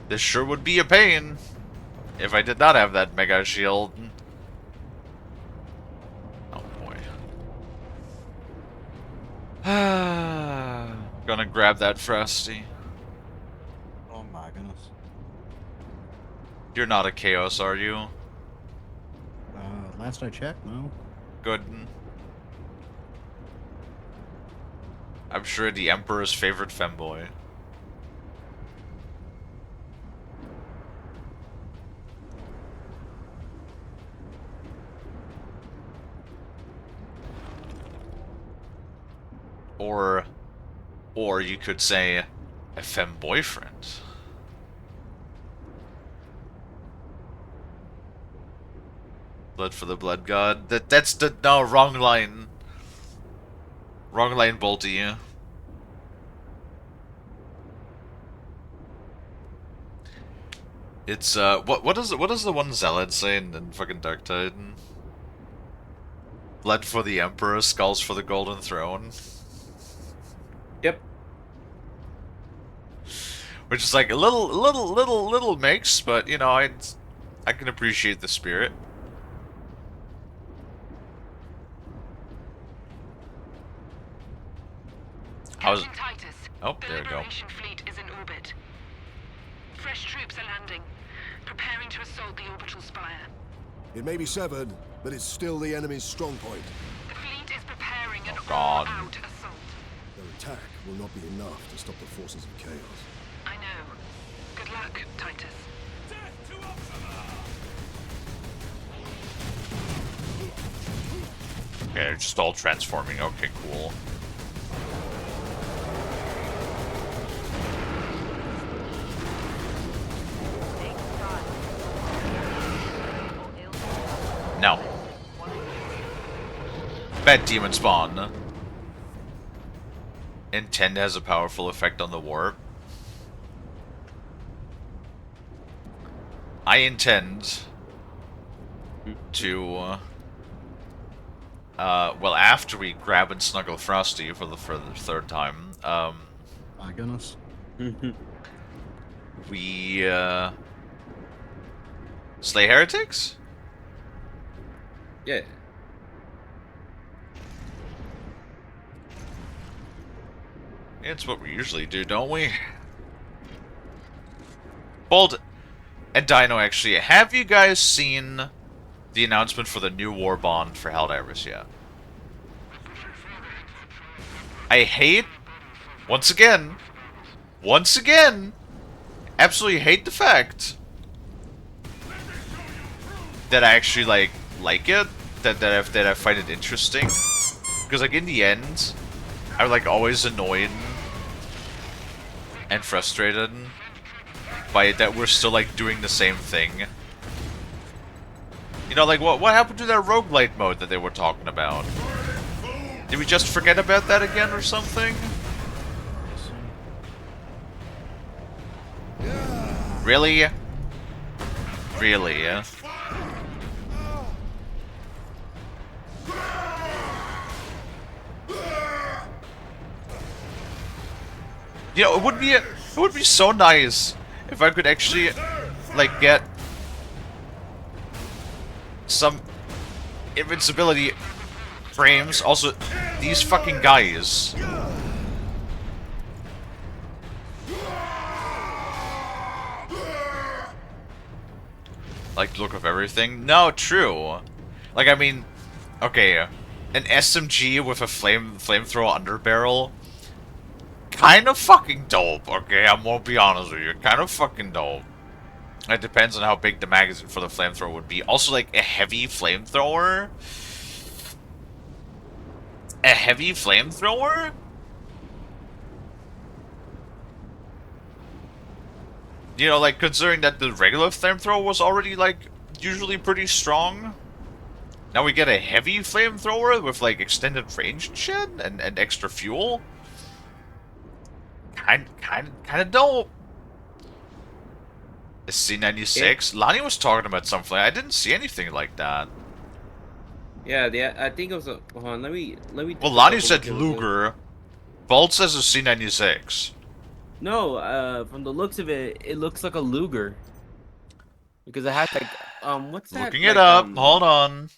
This sure would be a pain if I did not have that mega shield. Oh boy. Gonna grab that Frosty. Oh my goodness. You're not a Chaos, are you? Last I checked, no. Good. I'm sure the Emperor's favorite femboy. Or you could say a femme boyfriend. Blood for the Blood God. That's the no, wrong line. Wrong line, Bolty. It's what does the one Zealot say in fucking Dark Titan? Blood for the Emperor, skulls for the Golden Throne. Yep. Which is like a little mix, but you know, I can appreciate the spirit. Captain Titus, Oh, there we go. The Liberation fleet is in orbit. Fresh troops are landing, preparing to assault the orbital spire. It may be severed, but it's still the enemy's strong point. The fleet is preparing an God. all-out assault. Their attack will not be enough to stop the forces of chaos. I know. work, Titus. Okay, they're just all transforming. Okay, cool. No. Bad demon spawn. Intend has a powerful effect on the warp. I intend to, well, after we grab and snuggle Frosty for the third time, My goodness. we, slay heretics? Yeah. It's what we usually do, don't we? Bold and Dino, actually, have you guys seen the announcement for the new war bond for Helldivers yet? I hate, once again, absolutely hate the fact that I actually like it, that I find it interesting, because like in the end, I'm like always annoyed and frustrated by it that we're still like doing the same thing. You know, like what happened to that roguelite mode that they were talking about? Did we just forget about that again or something? Really? Really? You know, it would be so nice if I could actually like get some invincibility frames. Also, these fucking guys. Like the look of everything? No, true. Like, I mean, okay, an SMG with a flamethrower underbarrel, kind of fucking dope. Okay, I won't be honest with you, kind of fucking dope. It depends on how big the magazine for the flamethrower would be. Also, like a heavy flamethrower. A heavy flamethrower? You know, like, considering that the regular flamethrower was already, like, usually pretty strong. Now we get a heavy flamethrower with, like, extended range and shit, and extra fuel. Kind of dope. A C96? Yeah. Lonnie was talking about something. I didn't see anything like that. Yeah, I think it was a... Hold on, let me... Well, Lonnie said Luger. Bolt says a C96. No, from the looks of it, it looks like a Luger. Because it has like, what's that? Looking it up. Hold on.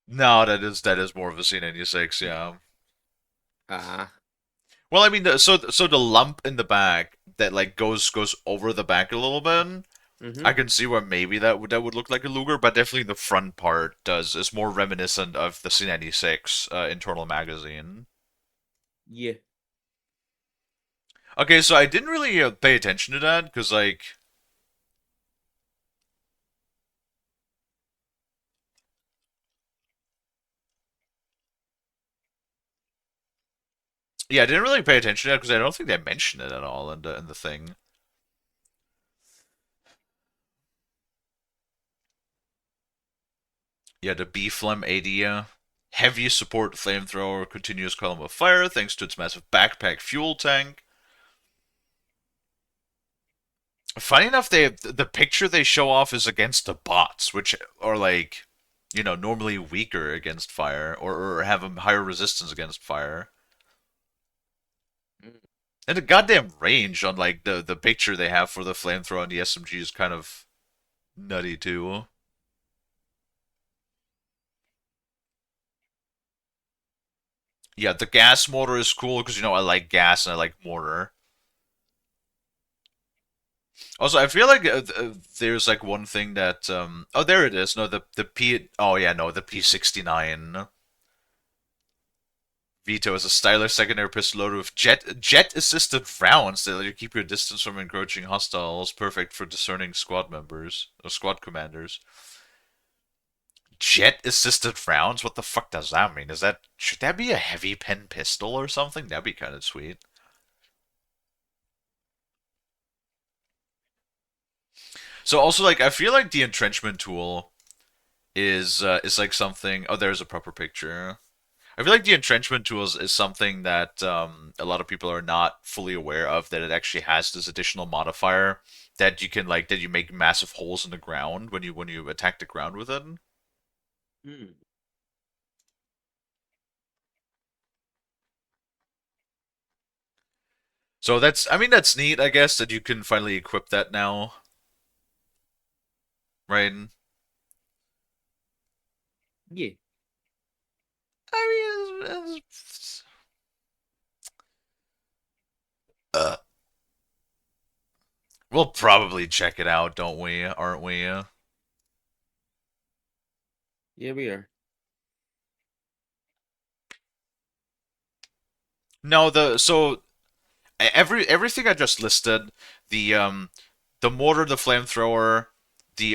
No, that is more of a C96, yeah. Well, I mean, so the lump in the back that like goes over the back a little bit. I can see where maybe that would look like a Luger, but definitely the front part is more reminiscent of the C96 internal magazine. Yeah. Okay, so I didn't really pay attention to that because like. Yeah, I didn't really pay attention to that because I don't think they mentioned it at all in the thing. Yeah, the B-Flem 80 heavy support flamethrower, continuous column of fire thanks to its massive backpack fuel tank. Funny enough, the picture they show off is against the bots, which are like, you know, normally weaker against fire or have a higher resistance against fire. And the goddamn range on like the picture they have for the flamethrower and the SMG is kind of nutty too. Yeah, the gas mortar is cool because, you know, I like gas and I like mortar. Also, I feel like there's like one thing that oh, there it is. No, the P. Oh yeah, no, the P69. Vito is a stylish secondary pistol loaded with jet assisted rounds that let you keep your distance from encroaching hostiles, perfect for discerning squad members or squad commanders. Jet assisted rounds? What the fuck does that mean? Should that be a heavy pen pistol or something? That'd be kind of sweet. So also, like, I feel like the entrenchment tool is like something. Oh, there's a proper picture. I feel like the entrenchment tools is something that a lot of people are not fully aware of. That it actually has this additional modifier that you can like that you make massive holes in the ground when you attack the ground with it. Hmm. So I mean that's neat, I guess, that you can finally equip that now, right? Yeah. I mean, we'll probably check it out, don't we? Aren't we? Yeah, we are. No, everything I just listed, the mortar, the flamethrower,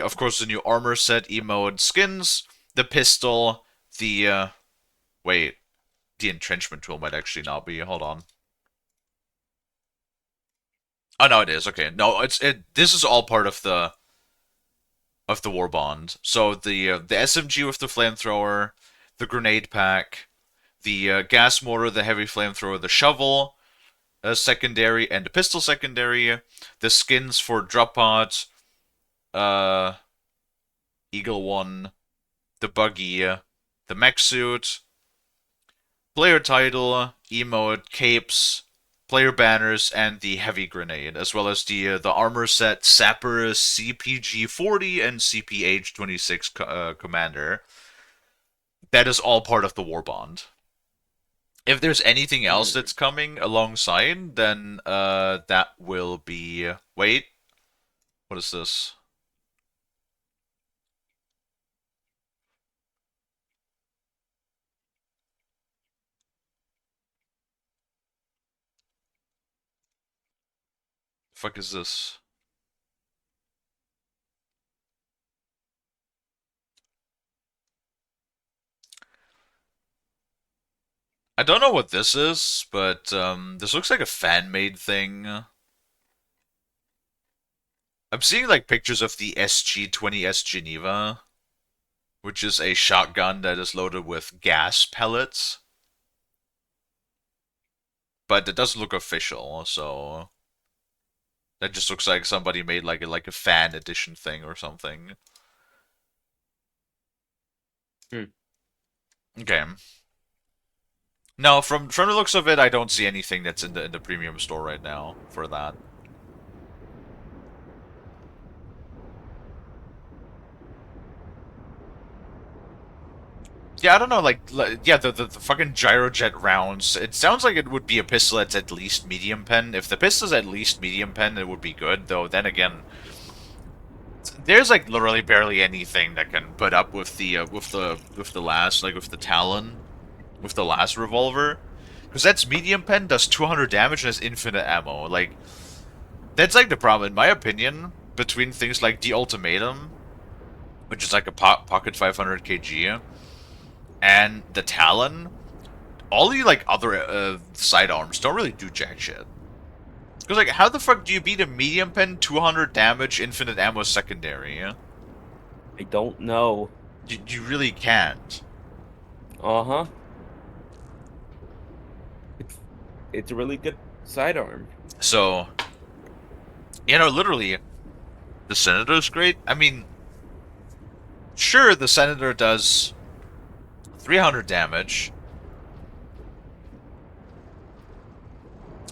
of course the new armor set, emote, skins, the pistol, wait, the entrenchment tool might actually not be. Hold on. Oh no, it is. Okay, no, this is all part of the war bond. So the SMG with the flamethrower, the grenade pack, the gas mortar, the heavy flamethrower, the shovel secondary, and the pistol secondary, the skins for drop pods, Eagle 1, the buggy, the mech suit, player title, emote, capes, player banners, and the heavy grenade, as well as the armor set, Sapper CPG-40 and CPH-26 Commander. That is all part of the war bond. If there's anything else that's coming alongside, then that will be. Wait, what is this? Fuck is this? I don't know what this is, but this looks like a fan-made thing. I'm seeing like pictures of the SG-20S Geneva, which is a shotgun that is loaded with gas pellets. But it doesn't look official, so that just looks like somebody made like a fan edition thing or something. Okay. No, from the looks of it, I don't see anything that's in the premium store right now for that. Yeah, I don't know, yeah, the fucking gyrojet rounds. It sounds like it would be a pistol that's at least medium pen. If the pistol's at least medium pen, it would be good. Though, then again, there's like literally barely anything that can put up with the last, like with the Talon, with the last revolver, because that's medium pen, does 200 damage and has infinite ammo. Like, that's like the problem, in my opinion, between things like the Ultimatum, which is like a pocket 500 kg. And the Talon, all the like other sidearms don't really do jack shit. Because like, how the fuck do you beat a medium pen 200 damage infinite ammo secondary? Yeah? I don't know. You really can't. Uh-huh. It's a really good sidearm. So, you know, literally, the Senator's great. I mean, sure, the Senator does 300 damage.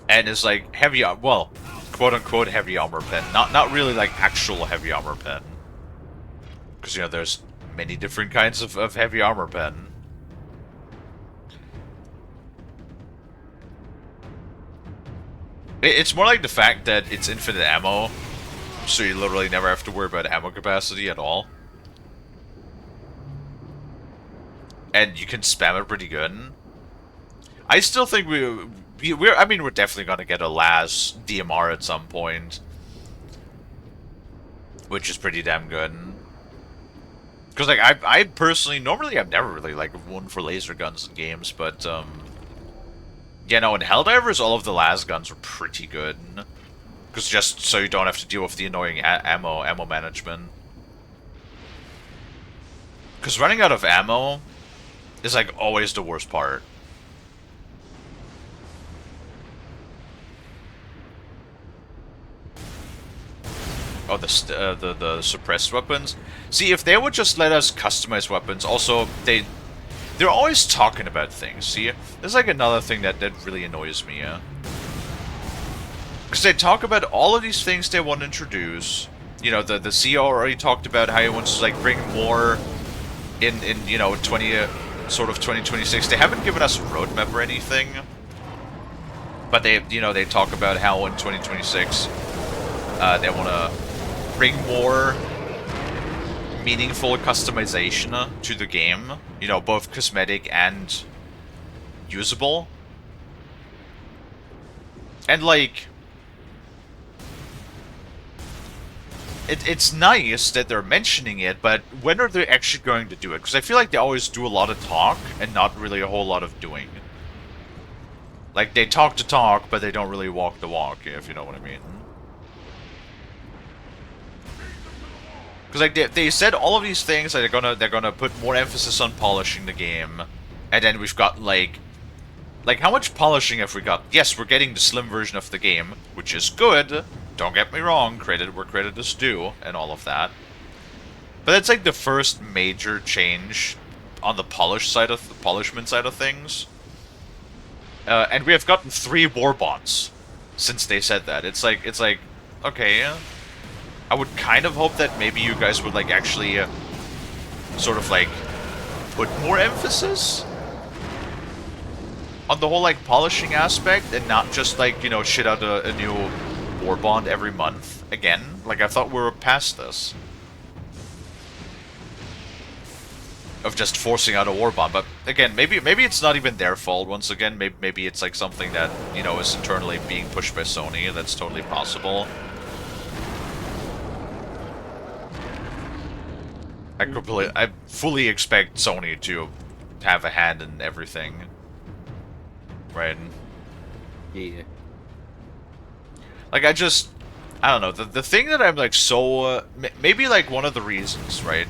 And is like heavy, well, quote-unquote heavy armor pen. Not really like actual heavy armor pen. Because, you know, there's many different kinds of heavy armor pen. It's more like the fact that it's infinite ammo So you literally never have to worry about ammo capacity at all. And you can spam it pretty good. I still think we're definitely gonna get a LAS DMR at some point, which is pretty damn good. Because like I personally normally I've never really like one for laser guns in games, but yeah, no, in Helldivers all of the LAS guns are pretty good. Because just so you don't have to deal with the annoying ammo management. Because running out of ammo is like always the worst part. Oh, the suppressed weapons. See, if they would just let us customize weapons, also they're always talking about things. See, there's like another thing that really annoys me. Yeah, because they talk about all of these things they want to introduce. You know, the CEO already talked about how he wants to like bring more in you know 2026. They haven't given us a roadmap or anything, but they talk about how in 2026 they want to bring more meaningful customization to the game. You know, both cosmetic and usable. And like, it's nice that they're mentioning it, but when are they actually going to do it? Because I feel like they always do a lot of talk and not really a whole lot of doing. Like, they talk the talk, but they don't really walk the walk, if you know what I mean. Because like they said all of these things, that they're gonna put more emphasis on polishing the game, and then we've got like how much polishing have we got? Yes, we're getting the slim version of the game, which is good. Don't get me wrong, credit where credit is due, and all of that. But it's like the first major change on the polishment side of things. And we have gotten 3 war bonds since they said that. It's like okay. I would kind of hope that maybe you guys would like actually sort of like put more emphasis on the whole like polishing aspect and not just like, you know, shit out a new war bond every month. Again, like I thought we were past this. Of just forcing out a war bond, but again, maybe it's not even their fault. Once again, maybe it's like something that, you know, is internally being pushed by Sony. That's totally possible. I fully expect Sony to have a hand in everything, right? Yeah. Like I don't know. The thing that I'm like so maybe like one of the reasons, right?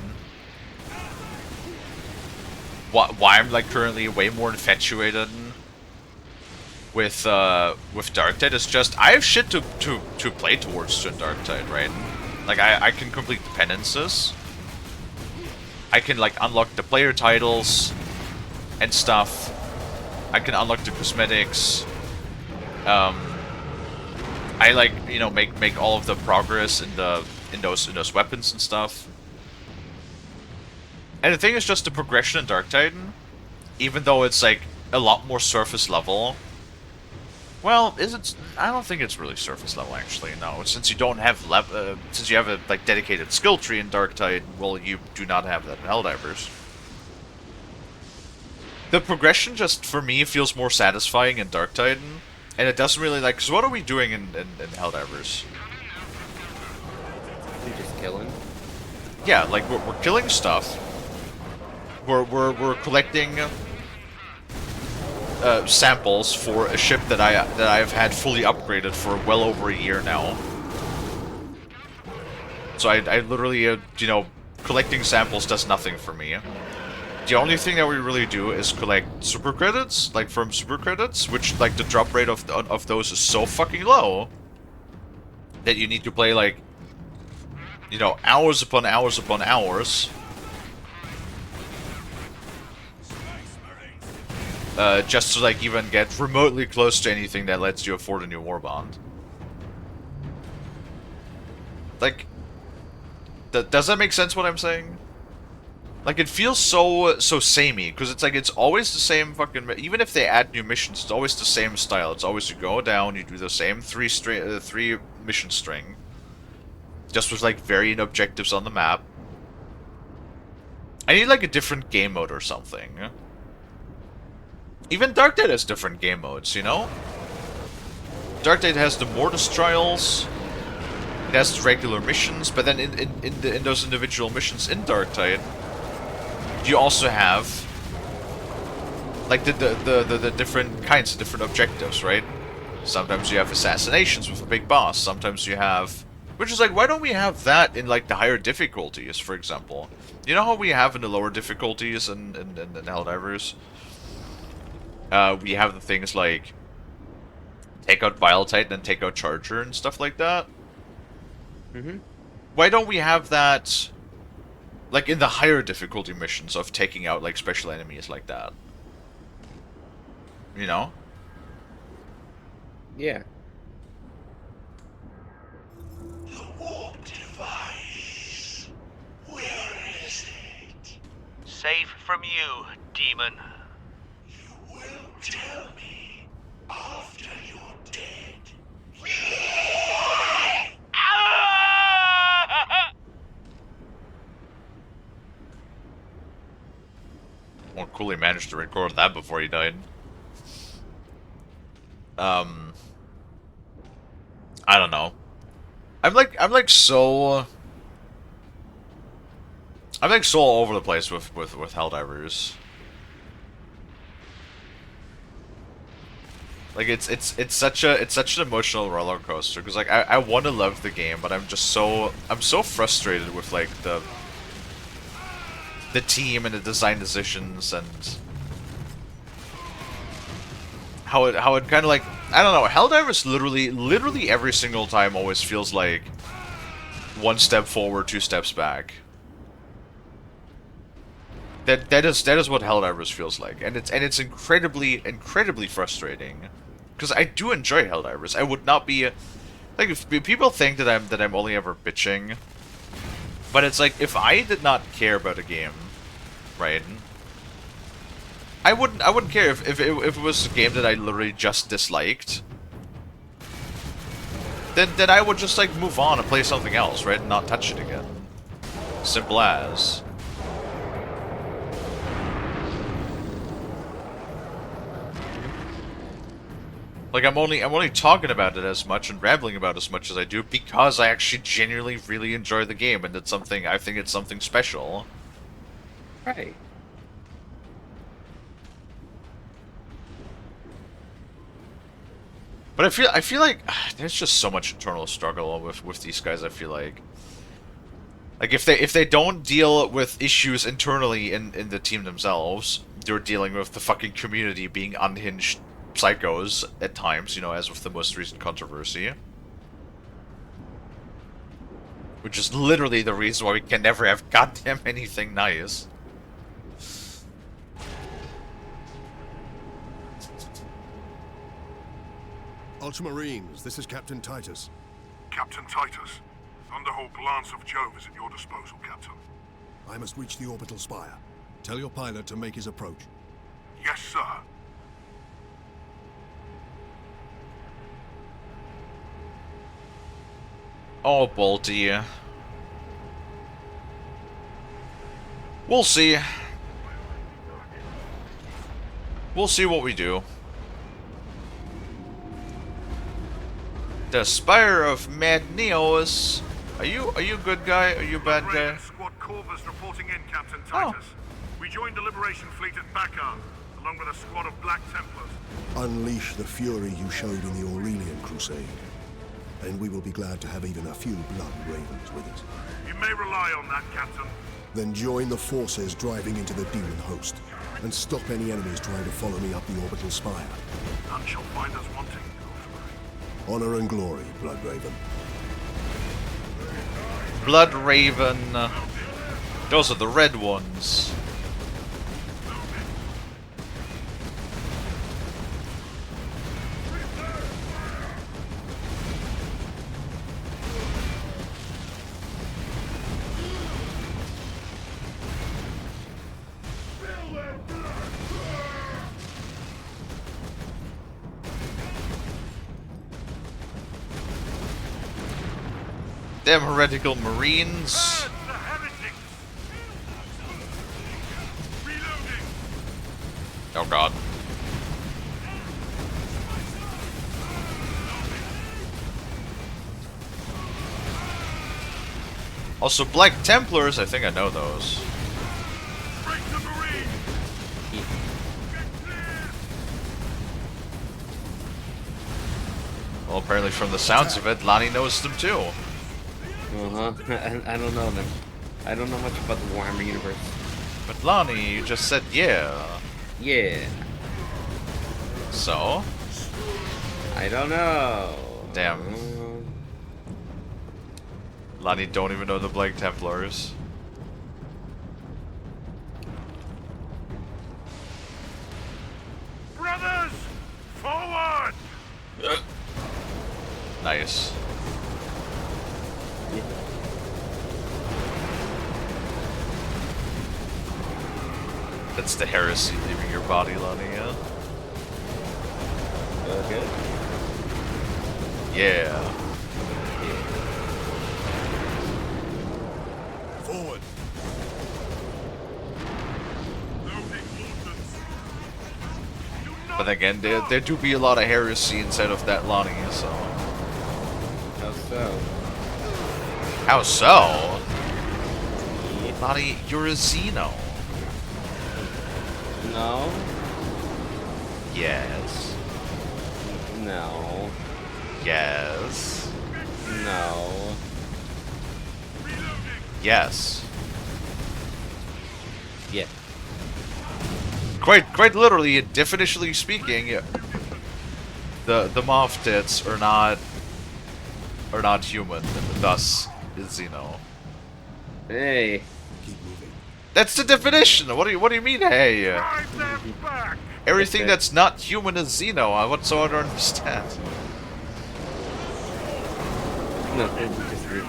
Why I'm like currently way more infatuated with Darktide is just I have shit to play towards in Darktide, right? Like I can complete the penances. I can like unlock the player titles and stuff. I can unlock the cosmetics. I like, you know, make all of the progress in those weapons and stuff. And the thing is just the progression in Darktide, even though it's like a lot more surface level. Well, is it? I don't think it's really surface level actually. No, since you don't have since you have a like dedicated skill tree in Darktide, well, you do not have that in Helldivers. The progression just for me feels more satisfying in Darktide, and it doesn't really like. Cause what are we doing in Helldivers? You're just killing. Yeah, like we're killing stuff. We're collecting. Samples for a ship that I've had fully upgraded for well over a year now. So I literally, you know, collecting samples does nothing for me. The only thing that we really do is collect super credits, like from super credits, which like the drop rate of those is so fucking low that you need to play like, you know, hours upon hours upon hours. Just to like even get remotely close to anything that lets you afford a new war bond. Like, does that make sense what I'm saying? Like it feels so samey because it's like it's always the same fucking. Even if they add new missions, it's always the same style. It's always you go down, you do the same three mission string, just with like varying objectives on the map. I need like a different game mode or something. Even Dark Tide has different game modes, you know? Dark Tide has the Mortis Trials, it has the regular missions, but then in those individual missions in Dark Tide, you also have like the different kinds of different objectives, right? Sometimes you have assassinations with a big boss, sometimes you have... Which is like, why don't we have that in like the higher difficulties, for example? You know how we have in the lower difficulties in Helldivers? We have the things like take out Vile Titan and take out Charger and stuff like that. Mm-hmm. Why don't we have that like in the higher difficulty missions of taking out like special enemies like that? You know? Yeah. The warp device. Where is it? Safe from you, demon. You will tell me after you're dead. Well, Cooley managed to record that before he died. I don't know. I'm so all over the place with Helldivers. Like it's such an emotional roller coaster because like I want to love the game, but I'm so frustrated with like the team and the design decisions and how it kind of like, I don't know, Helldivers literally every single time always feels like one step forward, two steps back. That is what Helldivers feels like, and it's incredibly frustrating because I do enjoy Helldivers. I would not be like, if people think that I'm only ever bitching, but it's like, if I did not care about a game, right? I wouldn't care if it was a game that I literally just disliked. Then I would just like move on and play something else, right? And not touch it again. Simple as. Like I'm only talking about it as much and rambling about it as much as I do because I actually genuinely really enjoy the game, and it's something, I think it's something special. Right. But I feel like there's just so much internal struggle with these guys. I feel like if they don't deal with issues internally in the team themselves, they're dealing with the fucking community being unhinged psychos at times, you know, as with the most recent controversy. Which is literally the reason why we can never have goddamn anything nice. Ultramarines, this is Captain Titus. Captain Titus, Thunderhawk Lance of Jove is at your disposal, Captain. I must reach the orbital spire. Tell your pilot to make his approach. Yes, sir. Oh, Bolty. We'll see. We'll see what we do. The Spire of Magneos. Are you a good guy? Are you a bad guy? Squad Corvus reporting in, Captain Titus. We joined the Liberation Fleet at Bakar, along with a squad of Black Templars. Unleash the fury you showed in the Aurelian Crusade. And we will be glad to have even a few Blood Ravens with us. You may rely on that, Captain. Then join the forces driving into the demon host, and stop any enemies trying to follow me up the orbital spire. None shall find us wanting. Honor and glory, Blood Raven. Blood Raven. Those are the red ones. Damn heretical Marines. Oh god. Also, Black Templars, I think I know those. Well, apparently from the sounds of it, Lonnie knows them too. Uh-huh. I don't know them. I don't know much about the Warhammer universe. But Lonnie, you just said yeah. Yeah. So? I don't know. Damn. Lonnie don't even know the Black Templars. Brothers! Forward! Nice. That's the heresy leaving your body, Lonnie, yeah? Okay. Yeah. Forward. But again, there do be a lot of heresy inside of that Lonnie, so... How so? How so? Lonnie, you're a Xeno. No. Yes. No. Yes. No. Yes. Yeah. Quite literally, definitionally speaking, the Moff tits are not human, thus is Xeno. Hey. Keep moving. That's the definition. What do you mean? Hey, everything Okay. that's not human is Xeno. What I don't understand. No, I disagree.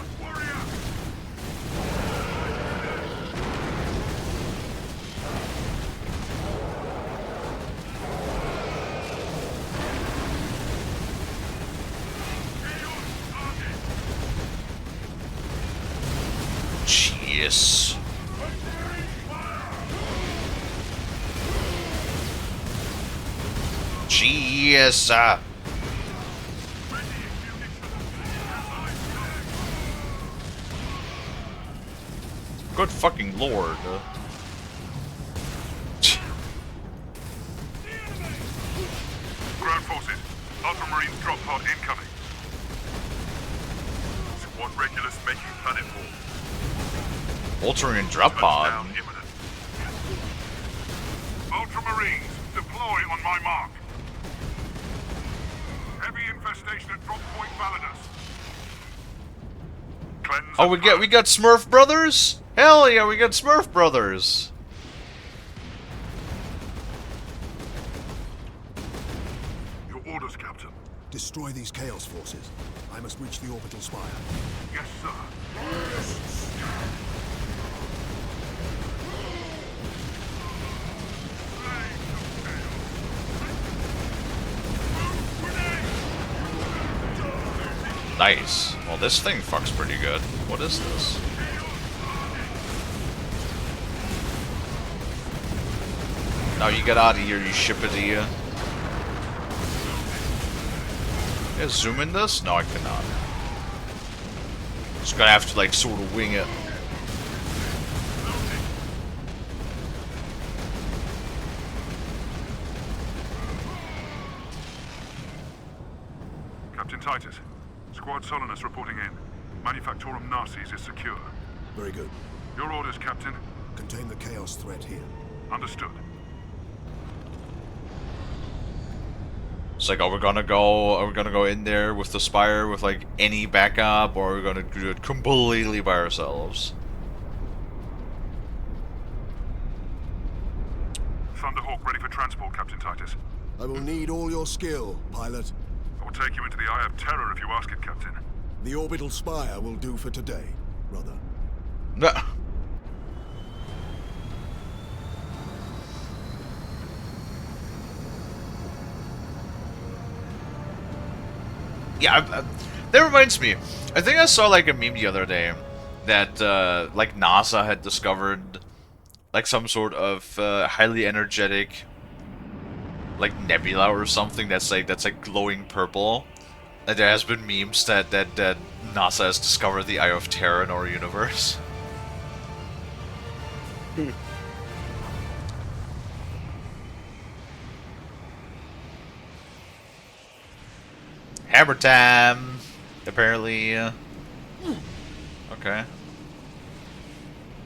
Jeez. Jeez. Good fucking lord. Ground forces, Ultramarines drop pod incoming. Squad regulars making planetfall. Ultramarine drop pod. Touchdown imminent. Ultramarines, deploy on my mark. Heavy infestation at drop point Validus. Cleanse. Oh, we got Smurf brothers? Hell yeah, we got Smurf brothers. Your orders, Captain. Destroy these Chaos forces. I must reach the orbital spire. Yes, sir. Nice. Well, this thing fucks pretty good. What is this? Now you get out of here, you shippity. Can I zoom in this? No, I cannot. Just gonna have to, like, sort of wing it. Captain Titus, Squad Solinus reporting in. Manufactorum Narcis is secure. Very good. Your orders, Captain. Contain the Chaos threat here. Understood. It's like, are we gonna go in there with the Spire with, like, any backup, or are we gonna do it completely by ourselves? Thunderhawk ready for transport, Captain Titus. I will need all your skill, pilot. I will take you into the Eye of Terror if you ask it, Captain. The orbital spire will do for today, brother. No. Yeah, That reminds me. I think I saw like a meme the other day that like NASA had discovered like some sort of highly energetic like nebula or something that's like glowing purple. And there has been memes that NASA has discovered the Eye of Terror in our universe. Hammer time! Apparently, okay.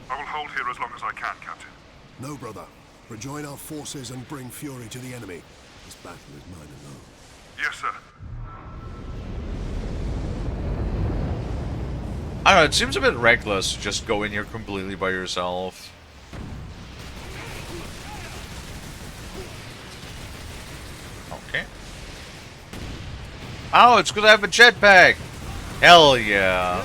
I will hold here as long as I can, Captain. No, brother. Rejoin our forces and bring fury to the enemy. This battle is mine alone. Yes, sir. I don't know, it seems a bit reckless to just go in here completely by yourself. Okay. Oh, it's because I have a jetpack! Hell yeah.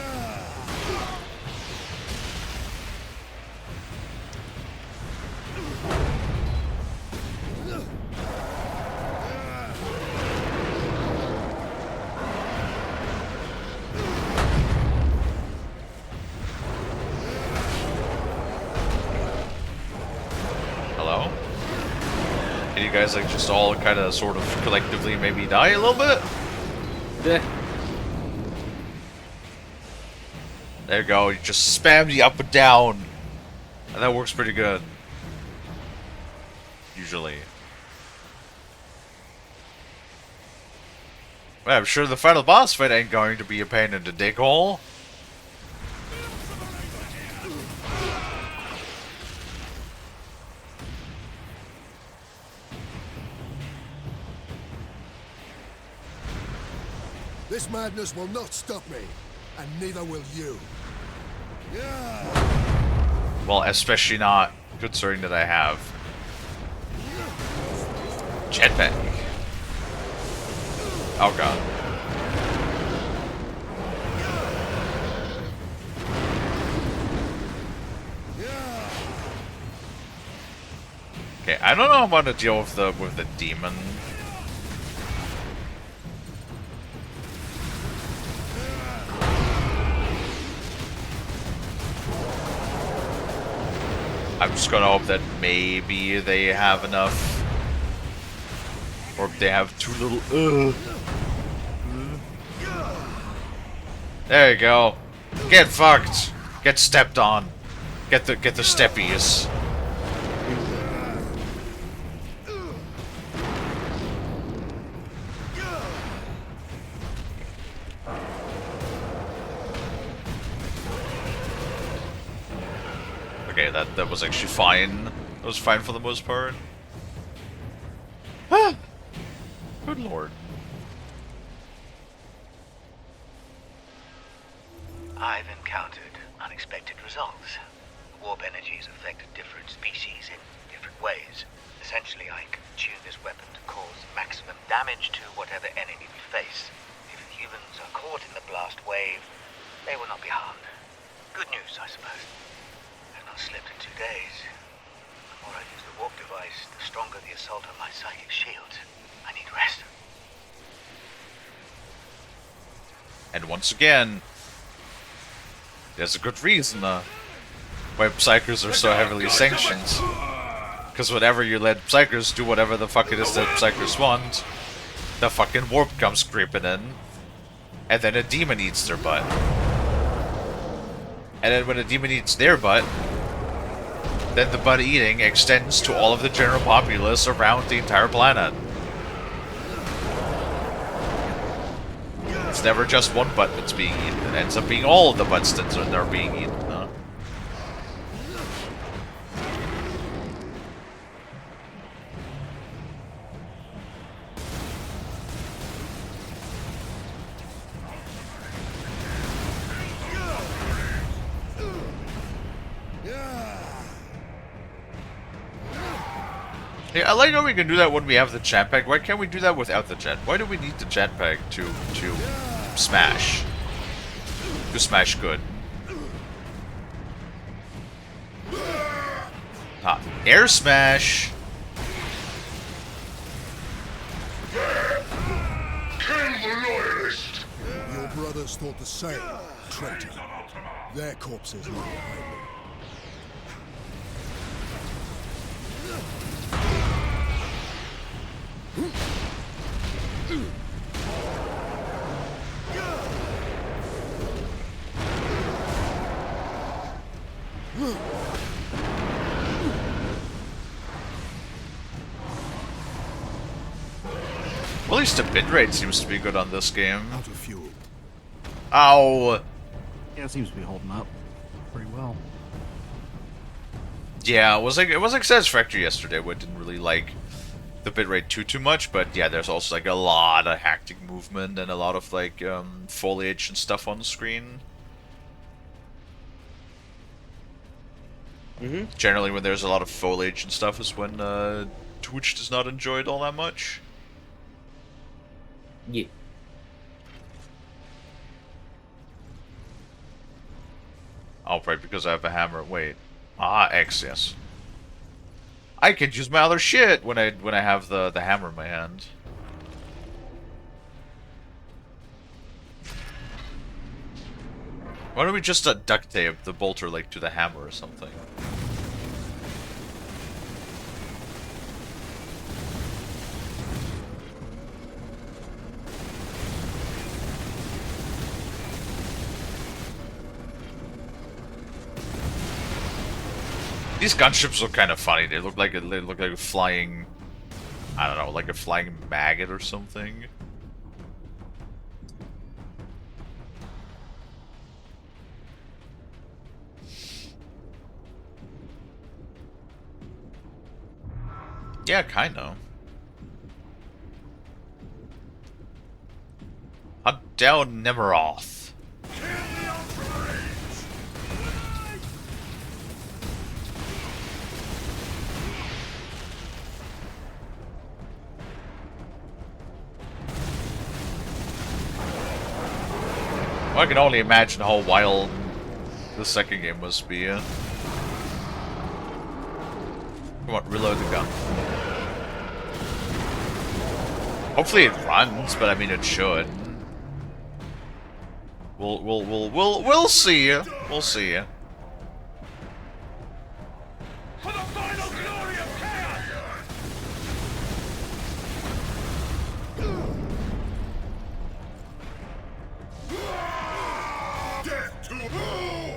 Hello? Can you guys like just all kind of sort of collectively maybe die a little bit? Yeah. There you go, you just spam the up and down. And that works pretty good. Usually. Well, I'm sure the final boss fight ain't going to be a pain in the dick hole. This madness will not stop me, and neither will you. Well, especially not considering that I have jetpack. Oh god. Okay, I don't know how I'm gonna deal with the demon. I'm just gonna hope that maybe they have enough, or if they have too little. There you go. Get fucked. Get stepped on. Get the steppies. Okay, that was actually fine. That was fine for the most part. Ah! Good lord. I've encountered unexpected results. Warp energy has affected different species in different ways. Essentially, I can tune this weapon to cause maximum damage to whatever enemy we face. If humans are caught in the blast wave, they will not be harmed. Good news, I suppose. I've not slept in 2 days. The more I use the warp device, the stronger the assault on my psychic shield. I need rest. And once again, there's a good reason why Psychers are so heavily sanctioned. Because whenever you let Psychers do whatever the fuck it is that Psychers want, the fucking warp comes creeping in, and then a demon eats their butt. And then when a demon eats their butt, then the butt eating extends to all of the general populace around the entire planet. It's never just one butt that's being eaten. It ends up being all of the butts that are being eaten. Yeah, I like how we can do that when we have the jetpack. Why can't we do that without the jet? Why do we need the jetpack to smash? To smash good. Ah, air smash. Your brother others thought the same, traitor. Their corpses lie behind me. Well, at least the bitrate seems to be good on this game. Out of fuel. Ow! Yeah, it seems to be holding up pretty well. Yeah, it was like Satisfactory yesterday, where it didn't really like the bitrate too much, but yeah, there's also like a lot of hectic movement and a lot of like foliage and stuff on the screen. Generally, when there's a lot of foliage and stuff, is when Twitch does not enjoy it all that much. Yeah. Oh, right, because I have a hammer. Wait. Ah, X, yes. I could use my other shit when I have the hammer in my hand. Why don't we just duct tape the bolter like to the hammer or something? These gunships look kind of funny. They look like a flying, I don't know, like a flying maggot or something. Yeah, kind of. Hunt down Nemeroth. Well, I can only imagine how wild the second game must be. Come on, reload the gun. Hopefully it runs, but I mean it should. We'll see. We'll see. For the final glory of chaos!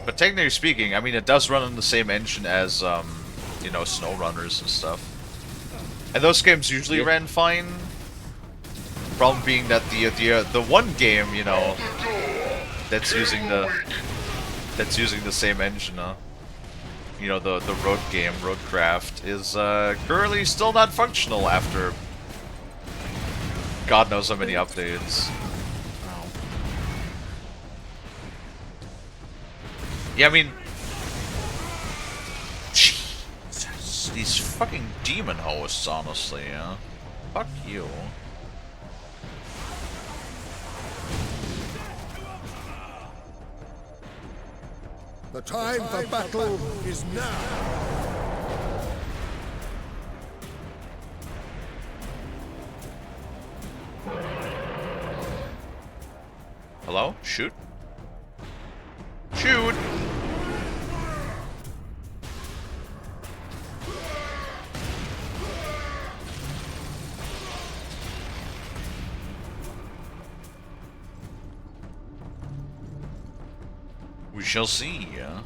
But technically speaking, I mean it does run on the same engine as you know, SnowRunners and stuff. And those games usually ran fine. Problem being that the one game, you know, that's using the same engine, you know, the road game, Roadcraft, is currently still not functional after God knows how many updates. Yeah, I mean, Jesus, these fucking demon hosts, honestly, yeah. Fuck you. The time for battle is now. Hello? Shoot. Shoot! We shall see, yeah.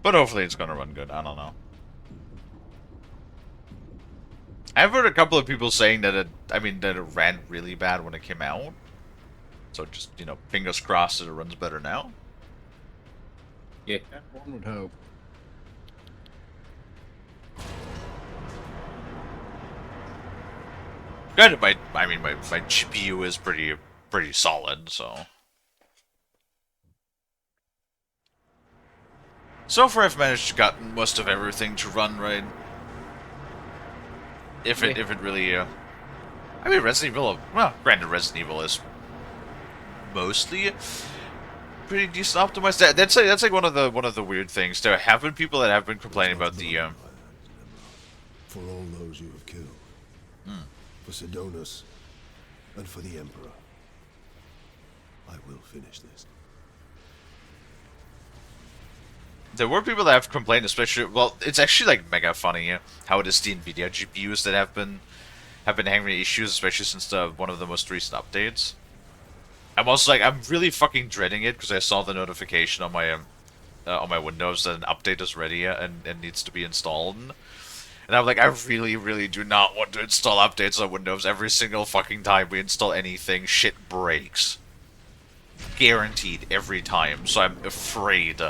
But hopefully it's gonna run good, I don't know. I've heard a couple of people saying that that it ran really bad when it came out. So just, you know, fingers crossed that it runs better now. Yeah. One would hope. Granted, my GPU is pretty solid, so. So far, I've managed to get most of everything to run right. If it really, I mean, Resident Evil. Well, granted, Resident Evil is mostly pretty decent optimized. That's like one of the weird things. There have been people that have been complaining about the For all those you have killed. For Sidonus. And for the Emperor. I will finish this. There were people that have complained, especially. Well, it's actually like mega funny how it is the Nvidia GPUs that have been having issues, especially since one of the most recent updates. I'm also like, I'm really fucking dreading it because I saw the notification on my Windows that an update is ready and needs to be installed. And I'm like, I really, really do not want to install updates on Windows. Every single fucking time we install anything, shit breaks. Guaranteed every time. So I'm afraid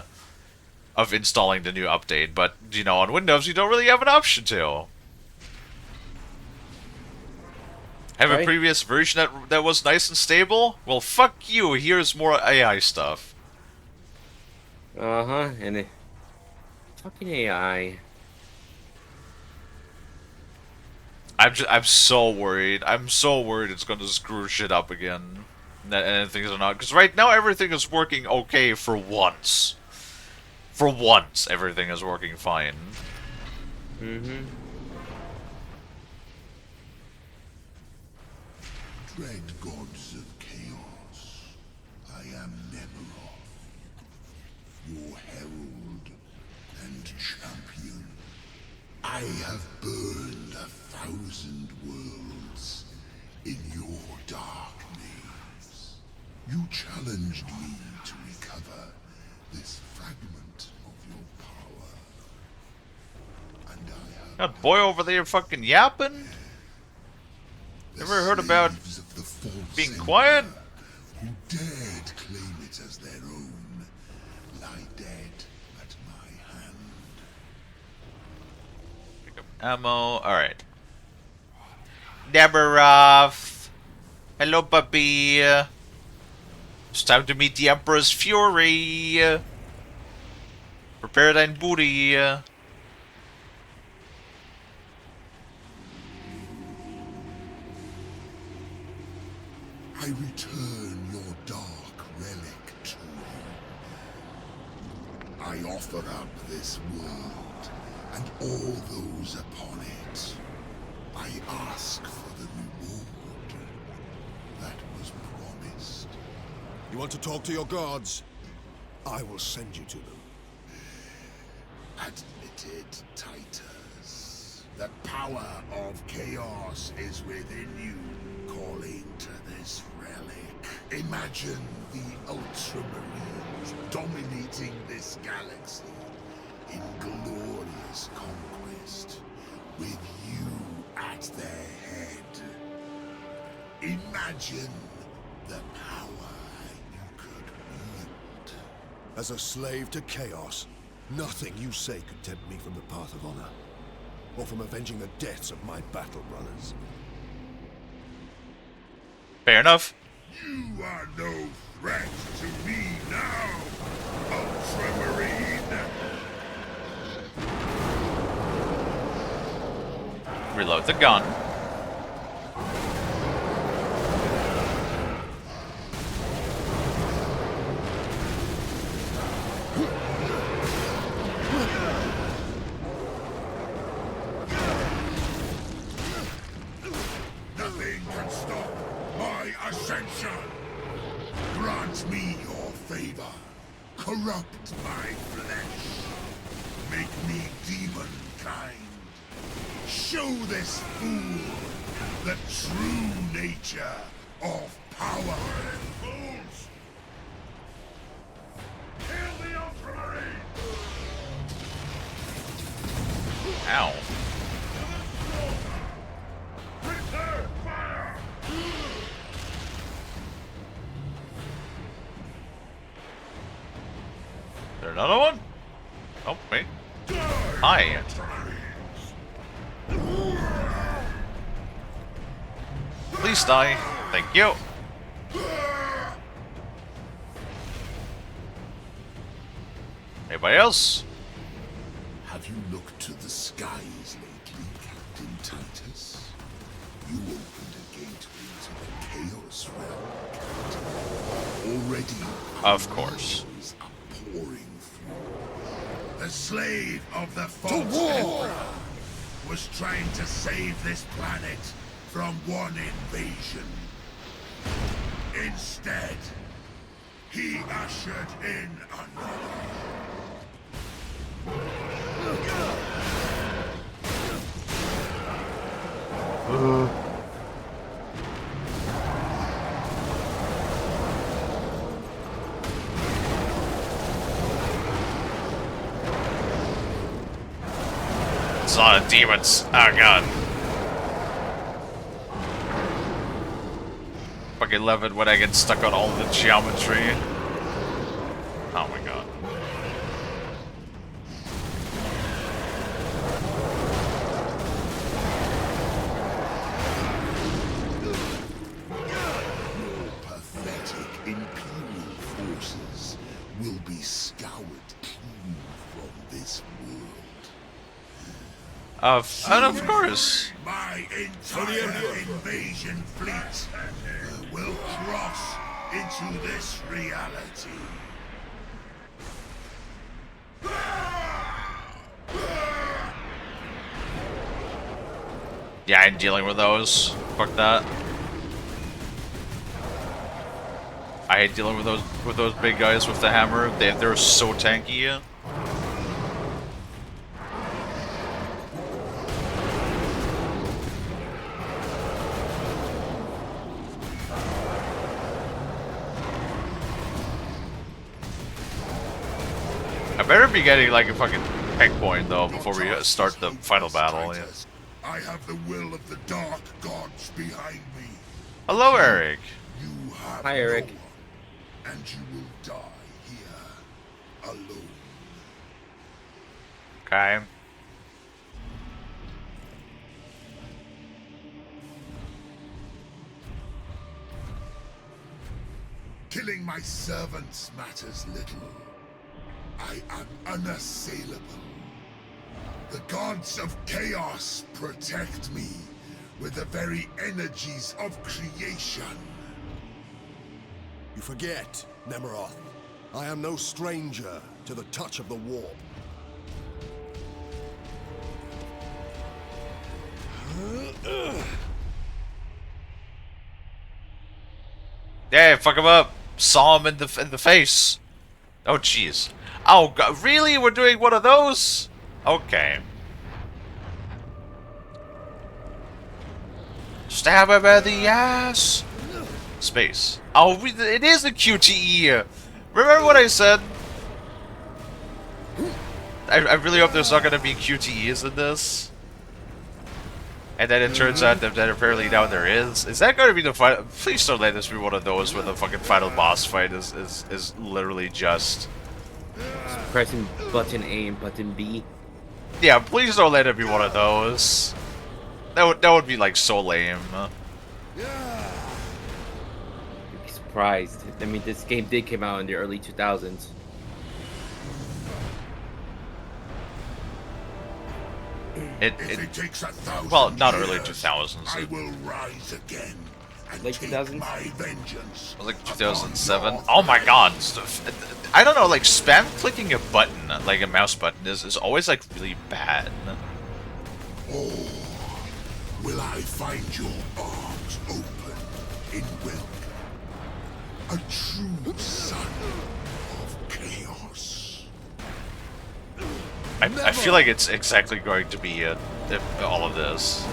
of installing the new update. But, you know, on Windows you don't really have an option to. Have a previous version that was nice and stable? Well, fuck you. Here's more AI stuff. Uh-huh, and it... Fucking AI. I'm so worried. I'm so worried it's gonna screw shit up again. And things are not... Because right now everything is working okay for once. For once, everything is working fine. Mm-hmm. Dread gods of chaos, I am Nemeroth, your herald and champion. I have burned 1,000 worlds in your dark names. You challenged me to recover this fragment of your power. And I have... That boy over there fucking yapping? Ever heard about being quiet? Who dared claim it as their own, lie dead at my hand. Pick up ammo. Alright. Nemeroth. Hello, puppy. It's time to meet the Emperor's fury. Prepare thine booty. I return your dark relic to you. I offer up this world and all those upon it. I ask for the reward that was promised. You want to talk to your gods? I will send you to them. Admitted, Titus. The power of chaos is within you, calling to this relic. Imagine the Ultramarines dominating this galaxy in glorious conquest, with you at their head. Imagine the power you could wield. As a slave to chaos, nothing you say could tempt me from the path of honor, or from avenging the deaths of my battle brothers. Fair enough. You are no threat to me now, Ultramarine! Reload the gun. Nothing can stop my ascension! Grant me your favor. Corrupt my flesh. Make me demon-kind. Show this fool the true nature of power. Fools! Kill the Ultramarine! Ow. Return fire! Is there another one? Oh, wait. Hi. Please die. Thank you. Anybody else? Have you looked to the skies lately, Captain Titus? You opened a gateway to the Chaos Realm, Captain. Already, Of course. armies are pouring through. The slave of the false emperor was trying to save this planet from one invasion. Instead, he ushered in another. It's a lot of demons. Oh god. Fucking love it when I get stuck on all the geometry. Oh my god. Pathetic Imperial forces will be scoured clean from this world. And of course. My entire invasion fleet will cross into this reality. Yeah, I'm dealing with those. Fuck that. I hate dealing with those big guys with the hammer. They're so tanky. I better be getting like a fucking peg point though before we start the final battle. Yeah. I have the will of the dark gods behind me. Hello, Eric. You have Hi, Eric. no one, and you will die here alone. Okay. Killing my servants matters little. I am unassailable. The gods of chaos protect me with the very energies of creation. You forget, Nemeroth. I am no stranger to the touch of the warp. Yeah, fuck him up. Saw him in the face. Oh jeez. Oh god, really? We're doing one of those? Okay. Stab him in the ass. Space. Oh, it is a QTE. Remember what I said? I really hope there's not going to be QTEs in this. And then it turns out that apparently now there is. Is that going to be the final? Please don't let this be one of those where the fucking final boss fight is literally just Pressing button A and button B. Yeah, please don't let it be one of those. That would be like so lame. You'd be surprised. I mean, this game did come out in the early 2000s. If it takes 1,000 well, not early years, 2000s. I will rise again and Late take 2000s? my vengeance. Like 2007. Oh my god. I don't know, like spam clicking a button, like a mouse button, is always like really bad. Oh, will I find your arms open in welcome? A true son of chaos. I feel like it's exactly going to be all of this.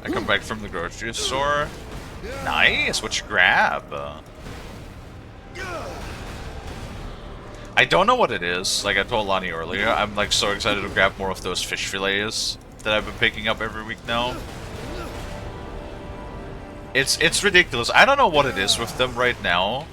I come back from the grocery store. Nice, what you grab? I don't know what it is. Like I told Lonnie earlier, I'm like so excited to grab more of those fish fillets that I've been picking up every week now. It's ridiculous. I don't know what it is with them right now.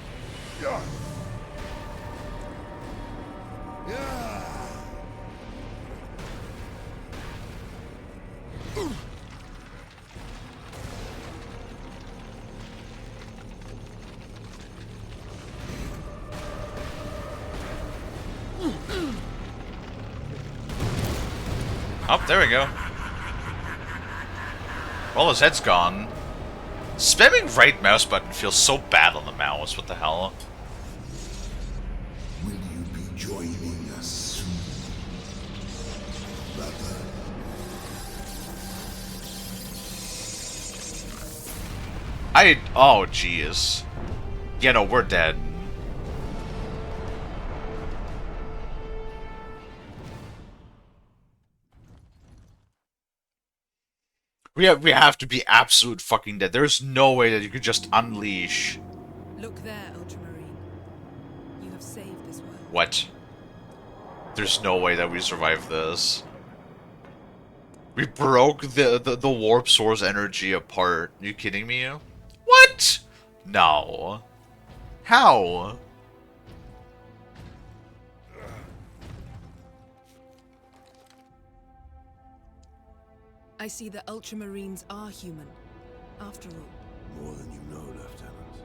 Oh, there we go. Well, his head's gone. Spamming right mouse button feels so bad on the mouse. What the hell? Will you be joining us soon, brother? Oh, jeez. Yeah, no, we're dead. We have to be absolute fucking dead. There's no way that you could just unleash. Look there, Ultramarine. You have saved this world. What? There's no way that we survive this. We broke the warp source energy apart. Are you kidding me? What? No. How? I see the Ultramarines are human, after all. More than you know, Lieutenant.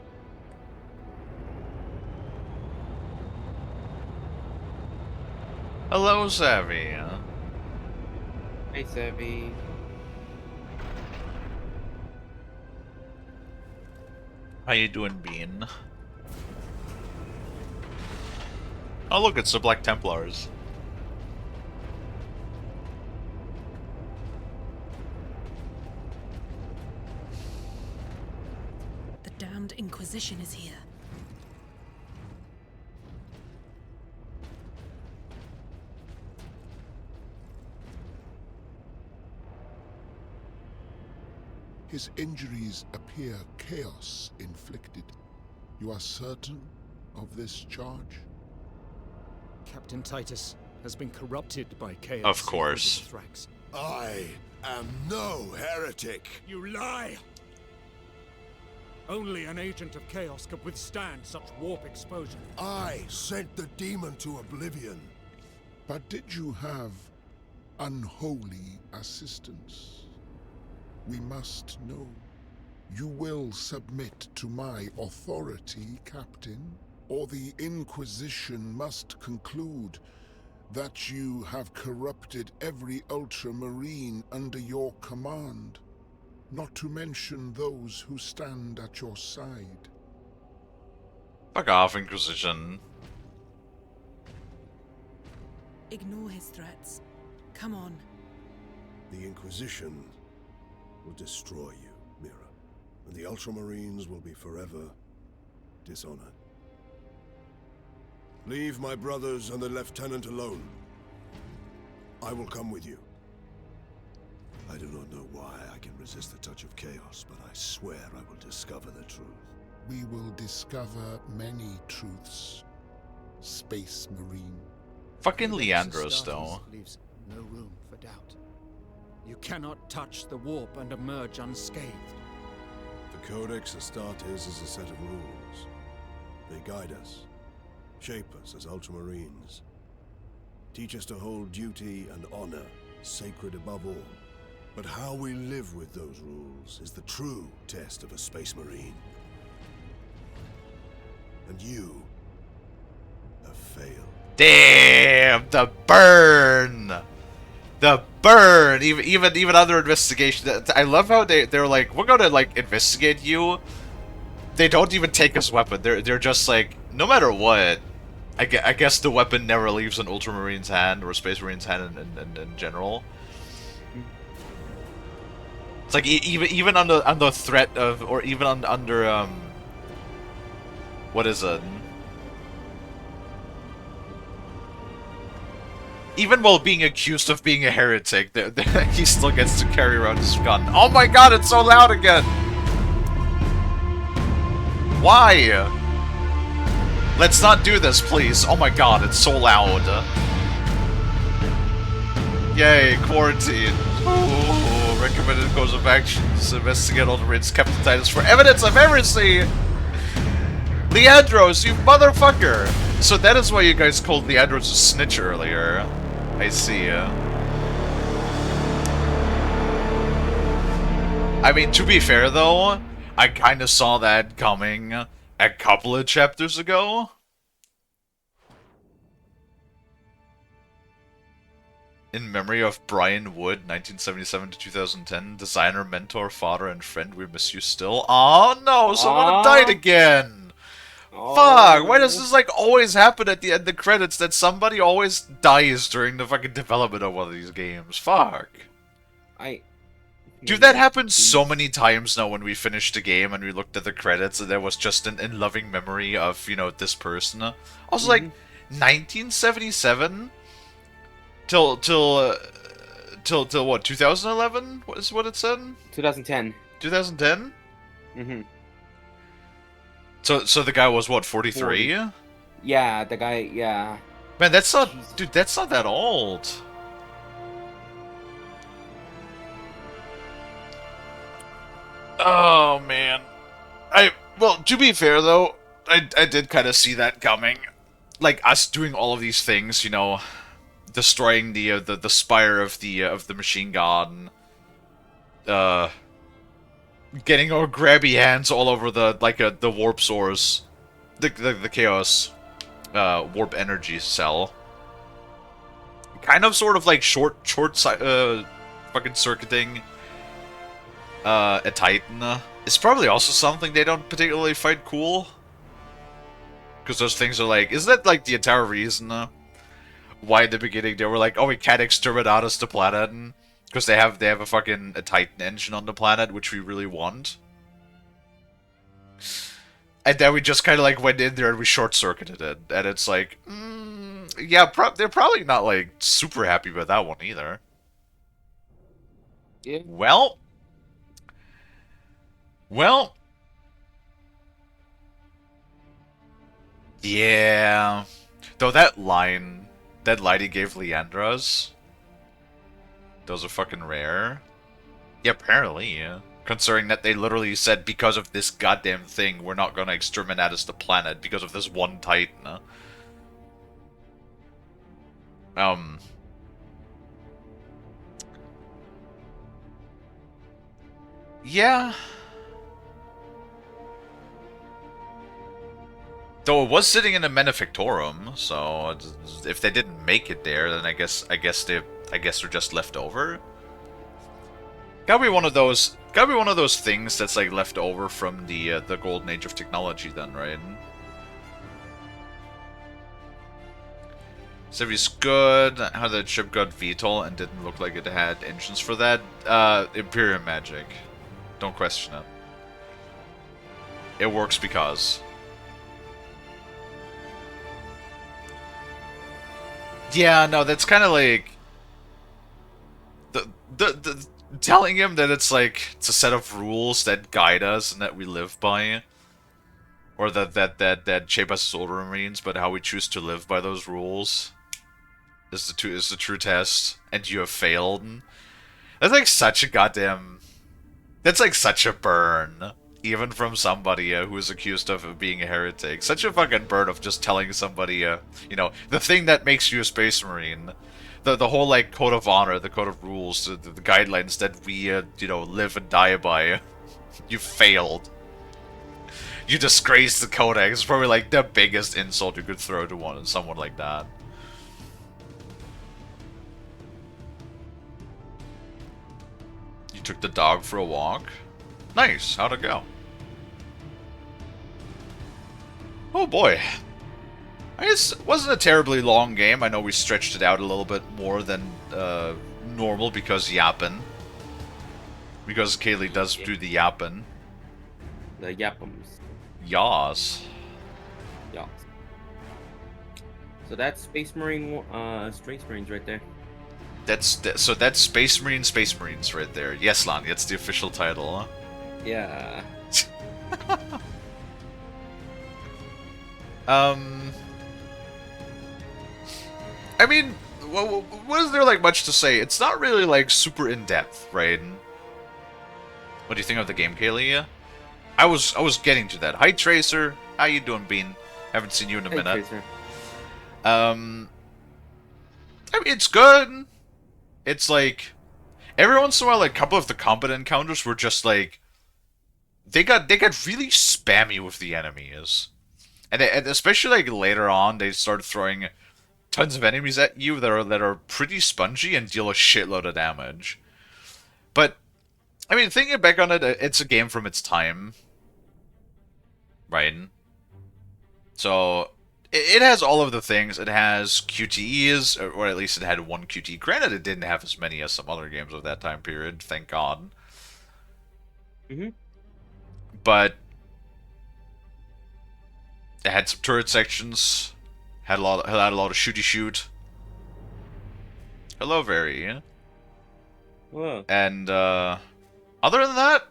Hello, Savvy. Hey, Savvy. How you doing, Bean? Oh, look, it's the Black Templars. The damned Inquisition is here. His injuries appear chaos inflicted. You are certain of this charge? Captain Titus has been corrupted by chaos. Of course. I am no heretic. You lie! Only an agent of chaos could withstand such warp exposure. I sent the demon to oblivion. But did you have unholy assistance? We must know. You will submit to my authority, Captain, or the Inquisition must conclude that you have corrupted every Ultramarine under your command, not to mention those who stand at your side. Fuck off, Inquisition. Ignore his threats. Come on. The Inquisition will destroy you, Mira, and the Ultramarines will be forever dishonored. Leave my brothers and the Lieutenant alone. I will come with you. I do not know why I can resist the touch of chaos, but I swear I will discover the truth. We will discover many truths, Space Marine. Fucking Leandros, though. Leaves no room for doubt. You cannot touch the warp and emerge unscathed. The Codex Astartes is a set of rules. They guide us, shape us as Ultramarines, teach us to hold duty and honor sacred above all. But how we live with those rules is the true test of a Space Marine. And you have failed. Damn, the burn! The burn! Even other investigation. I love how they're like, we're gonna like investigate you. They don't even take his weapon. They're just like, no matter what. I guess the weapon never leaves an Ultramarine's hand or a Space Marine's hand in general. It's like even under threat of, or even under what is it? Even while being accused of being a heretic, he still gets to carry around his gun. Oh my god, it's so loud again! Why? Let's not do this, please. Oh my god, it's so loud. Yay, quarantine. Ooh, recommended course of actions. Investigate all the raids Captain Titus for evidence of heresy! Leandros, you motherfucker! So that is why you guys called Leandros a snitch earlier. I see. I mean, to be fair though, I kinda saw that coming a couple of chapters ago. In memory of Brian Wood, 1977 to 2010, designer, mentor, father, and friend, we miss you still. Oh no, someone had died again! Fuck, why does this like always happen at the end of credits that somebody always dies during the fucking development of one of these games? Fuck. Dude, that happened so many times now when we finished the game and we looked at the credits and there was just an in loving memory of, you know, this person. I was like, 1977? Till what, 2011 is what it said? 2010. 2010? Mm-hmm. So the guy was what, 43? 40. Yeah, the guy, yeah. Man, that's not, dude, that's not that old. Oh man. Well, to be fair though, I did kind of see that coming. Like us doing all of these things, you know, destroying the spire of the machine god, and, getting our grabby hands all over the warp source, the chaos warp energy cell. Kind of sort of like short fucking circuiting a Titan. It's probably also something they don't particularly find cool. Because those things are like, isn't that like the entire reason why in the beginning they were like, oh, we can't exterminate us the planet? Because they have a fucking a Titan engine on the planet, which we really want. And then we just kind of like went in there and we short-circuited it. And it's like, yeah, they're probably not like super happy about that one either. Yeah. Well. Yeah. Though that line he gave Leandros, those are fucking rare. Yeah, apparently, yeah. Considering that they literally said, because of this goddamn thing, we're not gonna exterminate us the planet because of this one Titan. Yeah. Though it was sitting in a Manufactorum, so if they didn't make it there, then I guess they're just left over. Gotta be one of those things that's like left over from the golden age of technology, then, right? Civi's good. How that ship got VTOL and didn't look like it had engines for that. Imperium magic. Don't question it. It works because. Yeah, no, that's kind of like the telling him that it's like it's a set of rules that guide us and that we live by, or that shape us as Ultramarines, but how we choose to live by those rules is the true test, and you have failed. That's like such a goddamn. That's like such a burn. Even from somebody who is accused of being a heretic. Such a fucking burn of just telling somebody, you know, the thing that makes you a Space Marine. The whole, like, code of honor, the code of rules, the guidelines that we, you know, live and die by. You failed. You disgraced the Codex. It's probably, like, the biggest insult you could throw to someone like that. You took the dog for a walk? Nice. How'd it go? Oh boy. I guess it wasn't a terribly long game. I know we stretched it out a little bit more than normal because yapping. Because Kalie does do the yapping. The yappums. Yas. Yas. So that's Space Marines right there. So that's Space Marines right there. Yes, Lonnie, that's the official title, huh? Yeah. I mean, what is there like much to say? It's not really like super in depth, right? What do you think of the game, Kalie? I was getting to that. Hi, Tracer. How you doing, Bean? Haven't seen you in a minute. Tracer. I mean, it's good. It's like every once in a while, like a couple of the combat encounters were just like they got really spammy with the enemies, and especially like later on, they started throwing tons of enemies at you that are pretty spongy and deal a shitload of damage. But I mean, thinking back on it, it's a game from its time, right? So it has all of the things. It has QTEs, or at least it had one QTE. Granted, it didn't have as many as some other games of that time period. Thank God. But it had some turret sections. Had a lot of shooty shoot. Hello, Very. Whoa. And other than that,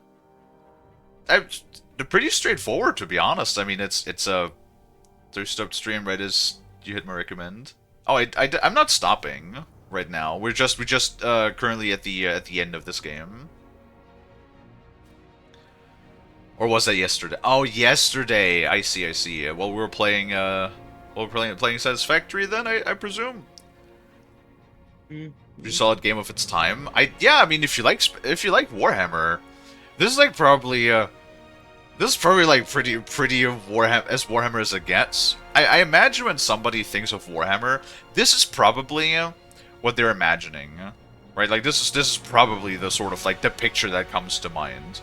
they're pretty straightforward, to be honest. I mean, it's a thirst-up stream right as you hit my recommend. Oh, I'm not stopping right now. We just currently at the end of this game. Or was that yesterday? Oh, yesterday. I see. Well, we were playing playing Satisfactory then, I presume. Pretty solid game of its time. I mean, if you like Warhammer, this is like probably this is probably like pretty Warhammer as it gets. I imagine when somebody thinks of Warhammer, this is probably what they're imagining, right? Like this is probably the sort of like the picture that comes to mind.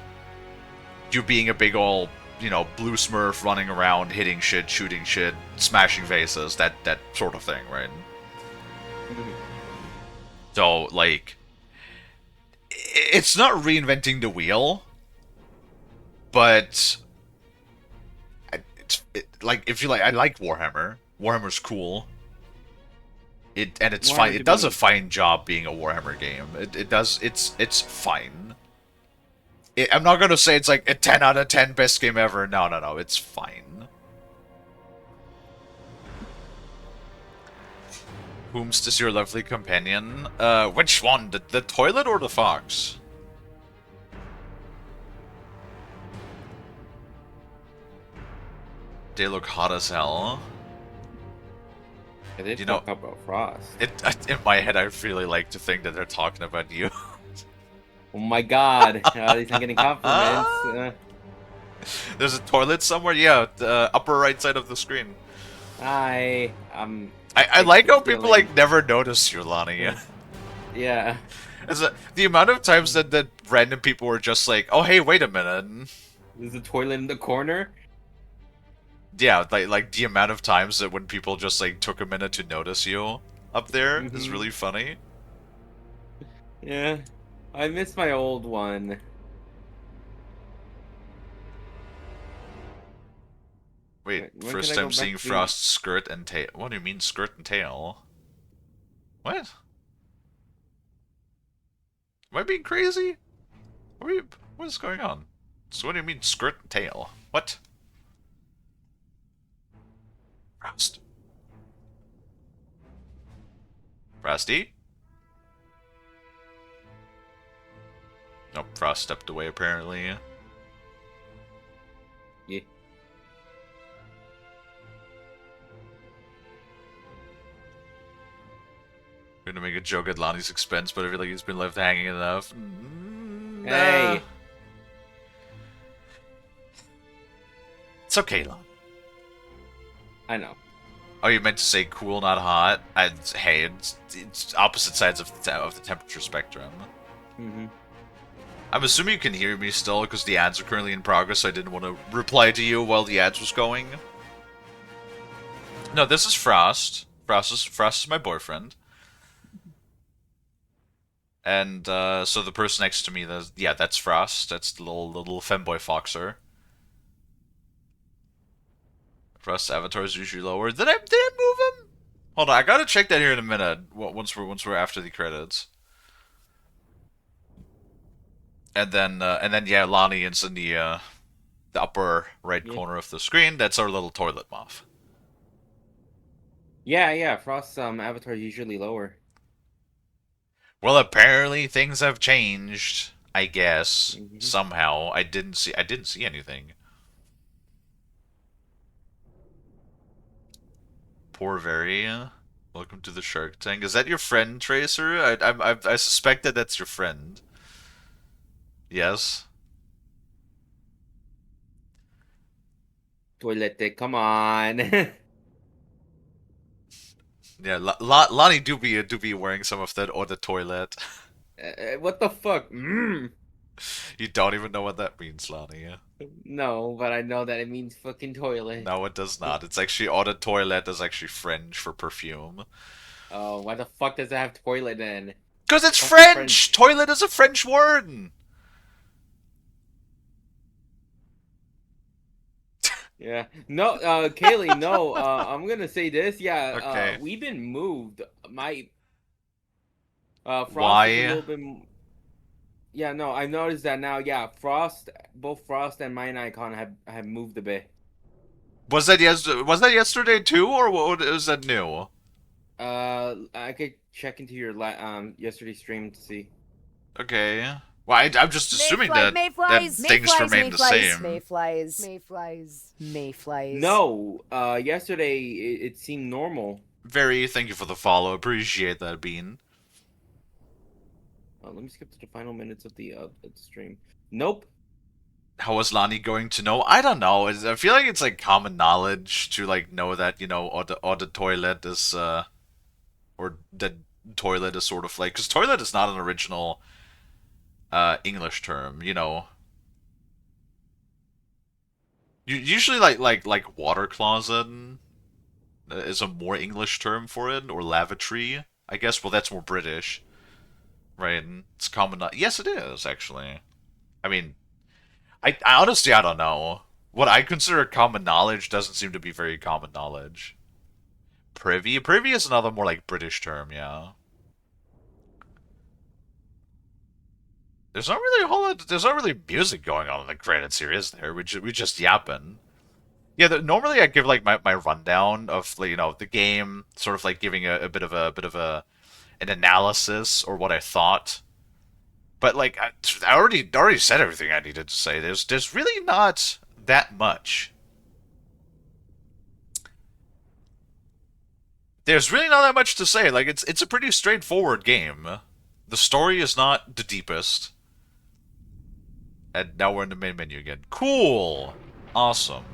You being a big ol', you know, blue smurf running around, hitting shit, shooting shit, smashing faces, that sort of thing, right? So, like, it's not reinventing the wheel, but like, if you like, I like Warhammer. Warhammer's cool. It's fine. It does a fine job being a Warhammer game. It does. It's fine. I'm not gonna say it's like a 10 out of 10 best game ever. No. It's fine. Whomst is your lovely companion? Which one? The toilet or the fox? They look hot as hell. Yeah, they talk about Frost. In my head, I really like to think that they're talking about you. Oh my god, at least I'm getting compliments. There's a toilet somewhere? Yeah, the upper right side of the screen. I like how people like never notice you, Lonnie. Yeah. The amount of times that random people were just like, oh hey, wait a minute. There's a toilet in the corner? Yeah, like the amount of times that when people just like took a minute to notice you up there is really funny. Yeah. I miss my old one. Wait, first time seeing Frost's skirt and tail. What do you mean skirt and tail? What? Am I being crazy? What is going on? So what do you mean skirt and tail? What? Frost. Frosty? Nope, Frost stepped away apparently. Yeah. We're gonna make a joke at Lonnie's expense, but I feel like he's been left hanging enough. Hey! It's okay, Lonnie. I know. Oh, you meant to say cool, not hot? Hey, it's opposite sides of the temperature spectrum. I'm assuming you can hear me still, because the ads are currently in progress, so I didn't want to reply to you while the ads was going. No, this is Frost. Frost is my boyfriend. And, so the person next to me, that's Frost. That's the little femboy foxer. Frost's avatar is usually lower. Did I move him? Hold on, I gotta check that here in a minute. Once we're after the credits. And then yeah, Lonnie is in the upper right corner of the screen. That's our little toilet moth. Yeah. Frost's avatar is usually lower. Well, apparently things have changed. I guess somehow. I didn't see anything. Poor Very. Welcome to the Shark Tank. Is that your friend, Tracer? I suspect that that's your friend. Yes. Toilet, come on. Yeah, Lonnie do be wearing some of that or the toilet. What the fuck? You don't even know what that means, Lonnie. No, but I know that it means fucking toilet. No, it does not. It's actually eau de toilette is actually French for perfume. Oh, why the fuck does it have toilet then? Because it's Fucking French! Toilet is a French word! Yeah. No, Kalie, no, I'm gonna say this. Yeah, Okay. we've been moved. My Frost is a Why? little bit. Yeah, no, I noticed that now. Yeah, both Frost and Mine Icon have moved a bit. Was that yesterday too, or what was that new? I could check into your yesterday's stream to see. Okay. Well, I'm just assuming that things remain the same. Mayflies. No, yesterday it seemed normal. Very, thank you for the follow. Appreciate that, Bean. Let me skip to the final minutes of the stream. Nope. How was Lani going to know? I don't know. I feel like it's like common knowledge to like know that, you know, or the toilet is or the toilet is sort of like, because toilet is not an original English term, you know. Usually like water closet is a more English term for it, or lavatory, I guess. Well, that's more British, right? And it's common. Yes, it is actually. I mean, I honestly I don't know. What I consider common knowledge doesn't seem to be very common knowledge. Privy is another more like British term, yeah. There's not really a whole lot. There's not really music going on in the credits here, is there? We just yapping. Yeah, normally I give like my rundown of, you know, the game, sort of like giving a bit of an analysis or what I thought. But like I already said everything I needed to say. There's really not that much. There's really not that much to say. Like it's a pretty straightforward game. The story is not the deepest. And now we're in the main menu again. Cool. Awesome.